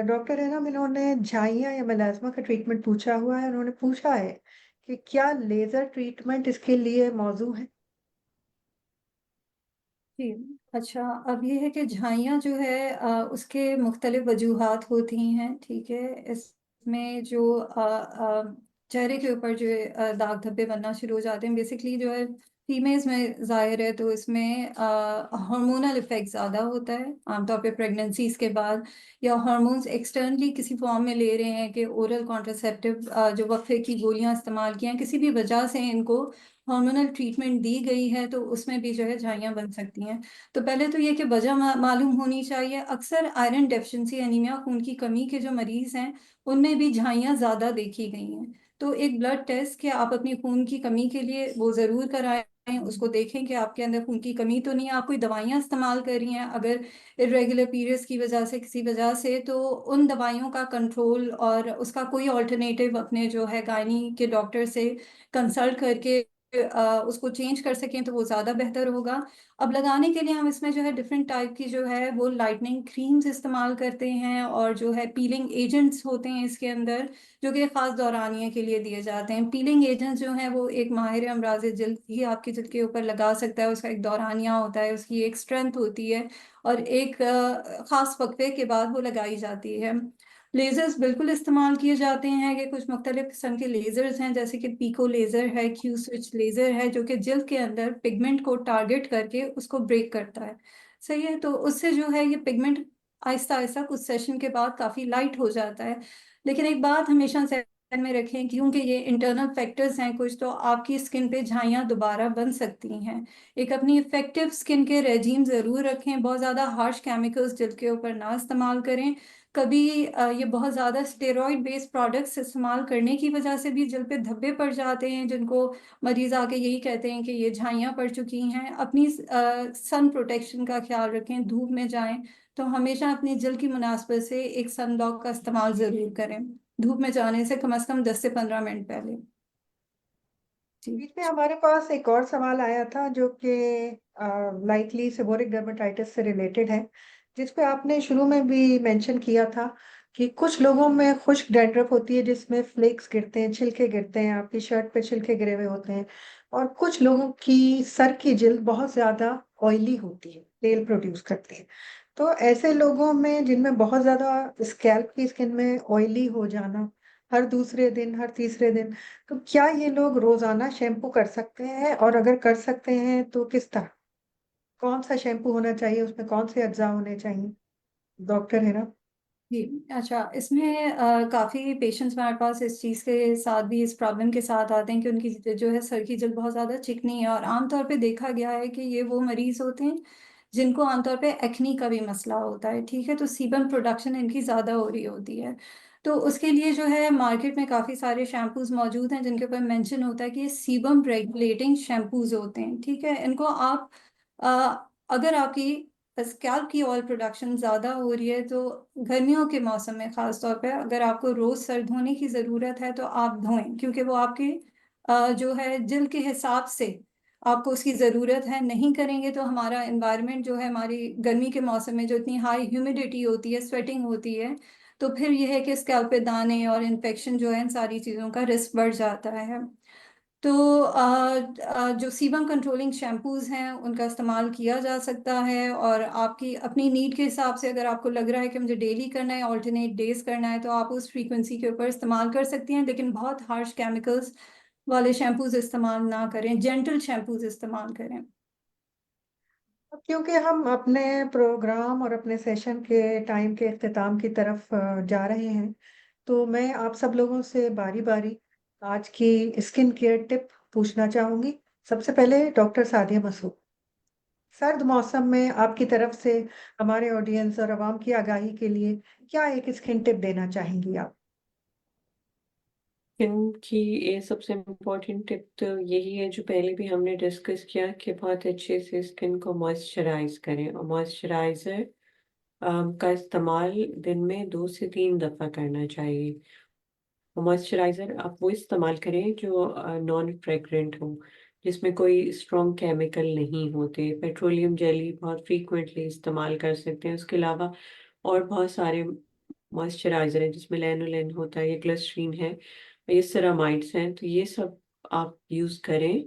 डॉक्टर है ना, इन्होंने झाइयाँ या मेलास्मा का ट्रीटमेंट पूछा हुआ है। उन्होंने पूछा है कि क्या लेजर ट्रीटमेंट इसके लिए मौजू है। जी। अच्छा, अब ये है कि झाइयाँ जो है उसके मुख्तलिफ वजूहात होती हैं, ठीक है। इसमें जो चेहरे के ऊपर जो दाग धब्बे बनना शुरू हो जाते हैं, बेसिकली जो है फीमेल्स में जाहिर है, तो इसमें हार्मोनल इफेक्ट ज़्यादा होता है आमतौर पे प्रेगनेंसीज के बाद, या हार्मोन्स एक्सटर्नली किसी फॉर्म में ले रहे हैं, कि ओरल कॉन्ट्रासेप्टिव जो वक्फे की गोलियां इस्तेमाल की हैं, किसी भी वजह से इनको हार्मोनल ट्रीटमेंट दी गई है, तो उसमें भी जो है झाइयाँ बन सकती हैं। तो पहले तो ये कि वजह मालूम होनी चाहिए। अक्सर आयरन डेफिशिएंसी एनीमिया, खून की कमी के जो मरीज हैं, उनमें भी झाइयाँ ज़्यादा देखी गई हैं। तो एक ब्लड टेस्ट कि आप अपनी खून की कमी के लिए वो ज़रूर कराएं, उसको देखें कि आपके अंदर खून की कमी तो नहीं है, आप कोई दवाइयाँ इस्तेमाल कर रही हैं। अगर इरेगुलर पीरियड्स की वजह से, किसी वजह से, तो उन दवाइयों का कंट्रोल और उसका कोई ऑल्टरनेटिव अपने जो है गायनी के डॉक्टर से कंसल्ट करके उसको चेंज कर सकें तो वो ज़्यादा बेहतर होगा। अब लगाने के लिए हम इसमें जो है डिफरेंट टाइप की जो है वो लाइटनिंग क्रीम्स इस्तेमाल करते हैं, और जो है पीलिंग एजेंट्स होते हैं इसके अंदर, जो कि ख़ास दौरानिया के लिए दिए जाते हैं। पीलिंग एजेंट्स जो हैं वो एक माहिर अमराज जल्द ही आपकी जल्द के ऊपर लगा सकता है। उसका एक दौरानिया होता है, उसकी एक स्ट्रेंथ होती है, और एक ख़ास वक्फे के बाद वो लगाई जाती है। लेजर्स बिल्कुल इस्तेमाल किए जाते हैं, कि कुछ मुख्तलिफ किस्म के लेजर्स हैं, जैसे कि पीको लेजर है, क्यू स्विच लेजर है, जो कि जिल्द के अंदर पिगमेंट को टारगेट करके उसको ब्रेक करता है। सही है, तो उससे जो है ये पिगमेंट आहिस्ता आहिस्ता कुछ सेशन के बाद काफ़ी लाइट हो जाता है। लेकिन एक बात हमेशा ध्यान में रखें, क्योंकि ये इंटरनल फैक्टर्स हैं कुछ, तो आपकी स्किन पे झाइयाँ दोबारा बन सकती हैं। एक अपनी इफेक्टिव स्किन के रेजीम ज़रूर रखें, बहुत ज़्यादा हार्श केमिकल्स जिल्द के ऊपर ना इस्तेमाल करें। कभी ये बहुत ज़्यादा स्टेरॉइड बेस्ड प्रोडक्ट्स इस्तेमाल करने की वजह से भी जल्द पे धब्बे पड़ जाते हैं, जिनको मरीज आके यही कहते हैं कि ये झाइयाँ पड़ चुकी हैं। अपनी सन प्रोटेक्शन का ख्याल रखें, धूप में जाएं तो हमेशा अपनी जल्द की मुनासबत से एक सन ब्लॉक का इस्तेमाल ज़रूर करें, धूप में जाने से कम से कम 10 से 15 मिनट पहले। जी। बीच में हमारे पास एक और सवाल आया था जो कि लाइकली सेबोरिक डर्मेटाइटिस से रिलेटेड है, जिसपे आपने शुरू में भी मेंशन किया था कि कुछ लोगों में खुश्क डैंड्रफ होती है, जिसमें फ्लेक्स गिरते हैं, छिलके गिरते हैं, आपकी शर्ट पे छिलके गिरे हुए होते हैं। और कुछ लोगों की सर की जिल्द बहुत ज्यादा ऑयली होती है, तेल प्रोड्यूस करती है। तो ऐसे लोगों में जिनमें बहुत ज़्यादा स्कैल्प की स्किन में ऑयली हो जाना, हर दूसरे दिन, हर तीसरे दिन, तो क्या ये लोग रोज़ाना शैम्पू कर सकते हैं? और अगर कर सकते हैं तो किस तरह? कौन-सा शैम्पू होना चाहिए? उसमें कौन से अज्जा होने चाहिए? डॉक्टर हेरा? जी, अच्छा इसमें काफ़ी पेशेंट्स हमारे पास इस चीज़ के साथ भी इस प्रॉब्लम के साथ आते हैं कि उनकी जो है सर की जल्द बहुत ज़्यादा चिकनी है और आमतौर पे देखा गया है कि ये वो मरीज़ होते हैं जिनको आमतौर पे एक्ने का भी मसला होता है, ठीक है? तो सीबम प्रोडक्शन इनकी ज़्यादा हो रही होती है। तो उसके लिए जो है मार्केट में काफ़ी सारे शैम्पूज़ मौजूद हैं जिनके ऊपर मेंशन होता है कि ये सीबम रेगुलेटिंग शैम्पूज़ होते हैं, ठीक है? इनको आप अगर आपकी स्कैल्प की ऑयल प्रोडक्शन ज़्यादा हो रही है तो गर्मियों के मौसम में ख़ास तौर पे अगर आपको रोज़ सर धोने की ज़रूरत है तो आप धोएँ क्योंकि वो आपके जो है जिल्द के हिसाब से आपको उसकी ज़रूरत है। नहीं करेंगे तो हमारा एनवायरनमेंट जो है हमारी गर्मी के मौसम में जो इतनी हाई ह्यूमिडिटी होती है, स्वेटिंग होती है, तो फिर ये है कि स्कैल्प पे दाने और इन्फेक्शन जो है इन सारी चीज़ों का रिस्क बढ़ जाता है। तो जो सीबम कंट्रोलिंग शैम्पूज़ हैं, उनका इस्तेमाल किया जा सकता है और आपकी अपनी नीड के हिसाब से अगर आपको लग रहा है कि मुझे डेली करना है, अल्टरनेट डेज़ करना है, तो आप उस फ्रीक्वेंसी के ऊपर इस्तेमाल कर सकती हैं, लेकिन बहुत हार्श केमिकल्स वाले शैम्पूज़ इस्तेमाल ना करें, जेंटल शैम्पूज़ इस्तेमाल करें। क्योंकि हम अपने प्रोग्राम और अपने सेशन के टाइम के इख्तिताम की तरफ जा रहे हैं, तो मैं आप सब लोगों से बारी-बारी आज की स्किन केयर टिप पूछना चाहूँगी। सबसे पहले डॉक्टर सादिया मसूद, सर्द मौसम में आपकी तरफ से हमारे ऑडियंस और अवाम की आगाही के लिए क्या एक स्किन टिप देना चाहेंगी आप? स्किन की ये सबसे इम्पोर्टेंट टिप तो यही है जो पहले भी हमने डिस्कस किया कि बहुत अच्छे से स्किन को मॉइस्चराइज़ करें और मॉइस्चराइज़र का इस्तेमाल दिन में 2 से 3 दफ़ा करना चाहिए। मॉइस्चराइज़र आप वो इस्तेमाल करें जो नॉन फ्रेग्रेंट हो, जिसमें कोई स्ट्रॉन्ग केमिकल नहीं होते। पेट्रोलियम जेली बहुत फ्रीक्वेंटली इस्तेमाल कर सकते हैं। उसके अलावा और बहुत सारे मॉइस्चराइज़र हैं जिसमें लैनोलेन होता है या ग्लिसरीन है, ये सेरामाइड्स हैं, तो ये सब आप यूज़ करें,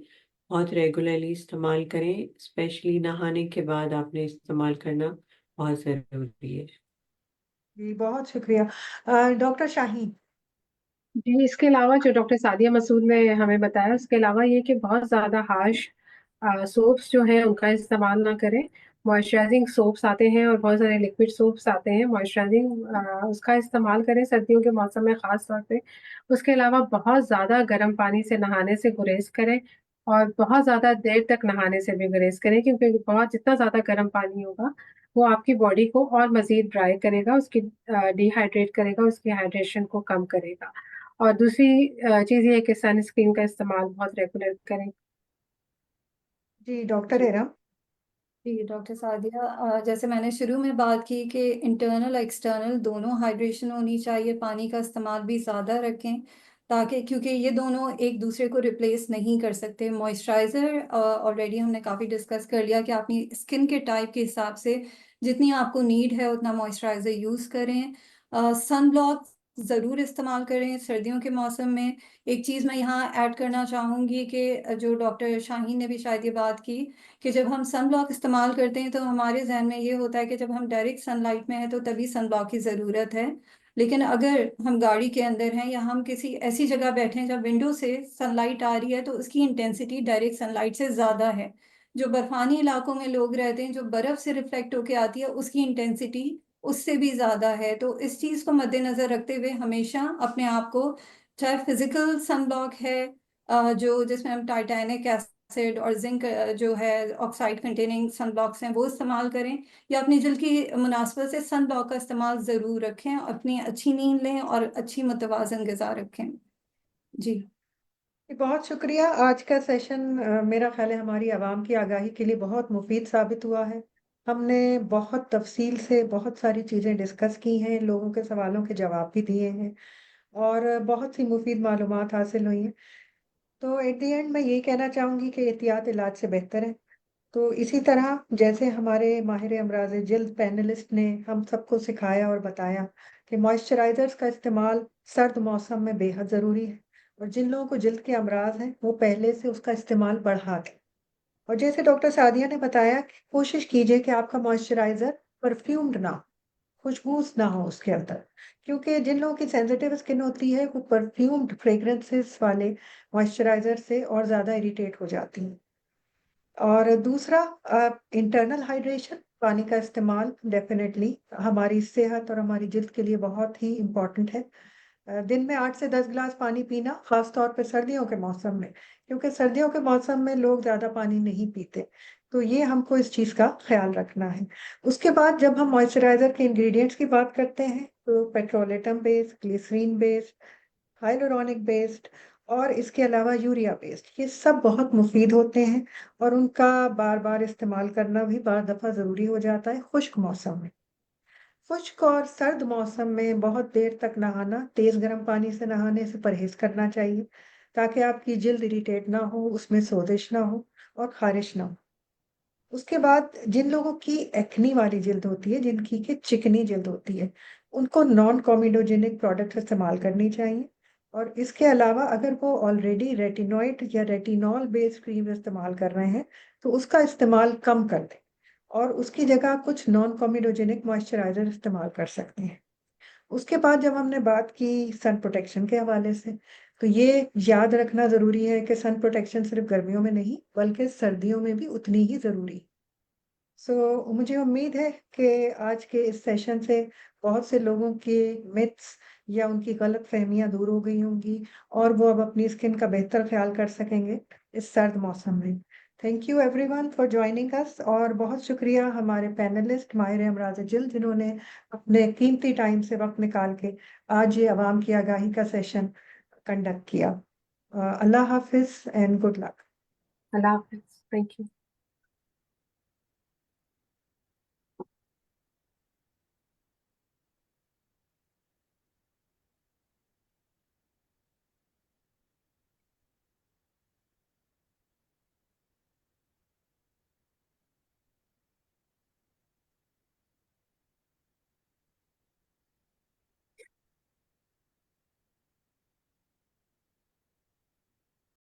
बहुत रेगुलरली इस्तेमाल करें, स्पेशली नहाने के बाद आपने इस्तेमाल करना बहुत ज़रूरी है। जी, बहुत शुक्रिया। डॉक्टर शाहीन। जी, इसके अलावा जो डॉक्टर सादिया मसूद ने हमें बताया, उसके अलावा ये कि बहुत ज़्यादा हार्श सोप्स जो हैं उनका इस्तेमाल ना करें। मॉइस्चराइज़िंग सोप्स आते हैं और बहुत सारे लिक्विड सोप्स आते हैं, मॉइस्चराइज़िंग उसका इस्तेमाल करें सर्दियों के मौसम में ख़ास तौर पे। उसके अलावा बहुत ज़्यादा गर्म पानी से नहाने से गुरेज़ करें और बहुत ज़्यादा देर तक नहाने से भी गुरेज़ करें क्योंकि बहुत जितना ज़्यादा गर्म पानी होगा, वो आपकी बॉडी को और मज़ीद ड्राई करेगा, उसकी डिहाइड्रेट करेगा, उसकी हाइड्रेशन को कम करेगा। और दूसरी चीज़ ये है कि सनस्क्रीन का इस्तेमाल बहुत रेगुलर करें। जी, डॉक्टर जी। हेरा। जी, डॉक्टर सादिया जैसे मैंने शुरू में बात की कि इंटरनल एक्सटर्नल दोनों हाइड्रेशन होनी चाहिए, पानी का इस्तेमाल भी ज़्यादा रखें ताकि क्योंकि ये दोनों एक दूसरे को रिप्लेस नहीं कर सकते। मॉइस्चराइज़र ऑलरेडी हमने काफ़ी डिस्कस कर लिया कि अपनी स्किन के टाइप के हिसाब से जितनी आपको नीड है उतना मॉइस्चराइज़र यूज़ करें। सन ब्लॉक ज़रूर इस्तेमाल करें सर्दियों के मौसम में। एक चीज़ मैं यहाँ ऐड करना चाहूँगी कि जो डॉक्टर शाहीन ने भी शायद ये बात की कि जब हम सन ब्लॉक इस्तेमाल करते हैं तो हमारे ज़हन में ये होता है कि जब हम डायरेक्ट सनलाइट में हैं तो तभी सन ब्लॉक की ज़रूरत है। लेकिन अगर हम गाड़ी के अंदर हैं या हम किसी ऐसी जगह बैठे हैं जब विंडो से सनलाइट आ रही है तो उसकी इंटेंसिटी डायरेक्ट सनलाइट से ज़्यादा है। जो बर्फानी इलाकों में लोग रहते हैं जो बर्फ़ से रिफ्लेक्ट होके आती है उसकी इंटेंसिटी उससे भी ज़्यादा है। तो इस चीज़ को मद्देनज़र रखते हुए हमेशा अपने आप को चाहे फिज़िकल सन ब्लॉक है जो जिसमें हम टाइटैनिक एसिड और जिंक जो है ऑक्साइड कंटेनिंग सन ब्लॉक्स हैं वो इस्तेमाल करें या अपनी जल्द की मुनासबत से सन ब्लॉक का इस्तेमाल ज़रूर रखें अपनी अच्छी नींद लें और अच्छी मुतवाज़न ग़िज़ा रखें। जी। जी, बहुत शुक्रिया। आज का सेशन मेरा ख़्याल है हमारी आवाम की आगाही के लिए बहुत मुफ़ीद साबित हुआ है। हमने बहुत तफ़सील से बहुत सारी चीज़ें डिस्कस की हैं, लोगों के सवालों के जवाब भी दिए हैं और बहुत सी मुफ़ीद मालूमात हासिल हुई हैं। तो एट द एंड मैं यही कहना चाहूँगी कि एहतियात इलाज से बेहतर है। तो इसी तरह जैसे हमारे माहिर अमराज़ जिल्द पैनलिस्ट ने हम सबको सिखाया और बताया कि मॉइस्चराइज़र्स का इस्तेमाल सर्द मौसम में बेहद ज़रूरी है और जिन लोगों को जिल्द के अमराज़ हैं, वो पहले से उसका इस्तेमाल बढ़ा दें। और जैसे डॉक्टर सादिया ने बताया कि कोशिश कीजिए कि आपका मॉइस्चराइजर परफ्यूम्ड ना हो, खुशबू ना हो उसके अंदर, क्योंकि जिन लोगों की सेंसिटिव स्किन होती है वो परफ्यूम्ड फ्रेग्रेंसेस वाले मॉइस्चराइजर से और ज्यादा इरिटेट हो जाती हैं। और दूसरा, इंटरनल हाइड्रेशन, पानी का इस्तेमाल डेफिनेटली हमारी सेहत और हमारी जिल्द के लिए बहुत ही इम्पोर्टेंट है। दिन में 8 से 10 गिलास पानी पीना, खास तौर पे सर्दियों के मौसम में, क्योंकि सर्दियों के मौसम में लोग ज़्यादा पानी नहीं पीते। तो ये हमको इस चीज़ का ख्याल रखना है। उसके बाद जब हम मॉइस्चराइज़र के इंग्रेडिएंट्स की बात करते हैं, तो petrolatum based, glycerine based, hyaluronic based और इसके अलावा यूरिया बेस्ड, ये सब बहुत मुफीद होते हैं और उनका बार-बार इस्तेमाल करना भी बाद दफ़ा ज़रूरी हो जाता है खुश्क मौसम में। खुश्क और सर्द मौसम में बहुत देर तक नहाना, तेज़ गर्म पानी से नहाने से परहेज़ करना चाहिए, ताकि आपकी जिल्द इरिटेट ना हो, उसमें सोज़िश ना हो और ख़ारिश ना हो। उसके बाद जिन लोगों की एक्ने वाली जिल्द होती है, जिनकी कि चिकनी जिल्द होती है, उनको नॉन कॉमेडोजेनिक प्रोडक्ट्स इस्तेमाल करनी चाहिए। और इसके अलावा अगर वो ऑलरेडी रेटिनॉइड या रेटिनॉल बेस्ड क्रीम इस्तेमाल कर रहे हैं, तो उसका इस्तेमाल कम कर दें और उसकी जगह कुछ नॉन कॉमेडोजेनिक मॉइस्चराइज़र इस्तेमाल कर सकते हैं। उसके बाद जब हमने बात की सन प्रोटेक्शन के हवाले से, तो ये याद रखना ज़रूरी है कि सन प्रोटेक्शन सिर्फ़ गर्मियों में नहीं, बल्कि सर्दियों में भी उतनी ही ज़रूरी है। मुझे उम्मीद है कि आज के इस सेशन से बहुत से लोगों के मिथ्स या उनकी गलतफ़हमियाँ दूर हो गई होंगी और वो अब अपनी स्किन का बेहतर ख़्याल कर सकेंगे इस सर्द मौसम में। Thank you everyone for joining us और बहुत शुक्रिया हमारे पैनलिस्ट माहिर अमराज जिल्द, जिन्होंने अपने कीमती टाइम से वक़्त निकाल के आज ये अवाम की आगाही का सेशन कंडक्ट किया। अल्लाह हाफ़िज़ and good luck. Allah Hafiz. Thank you.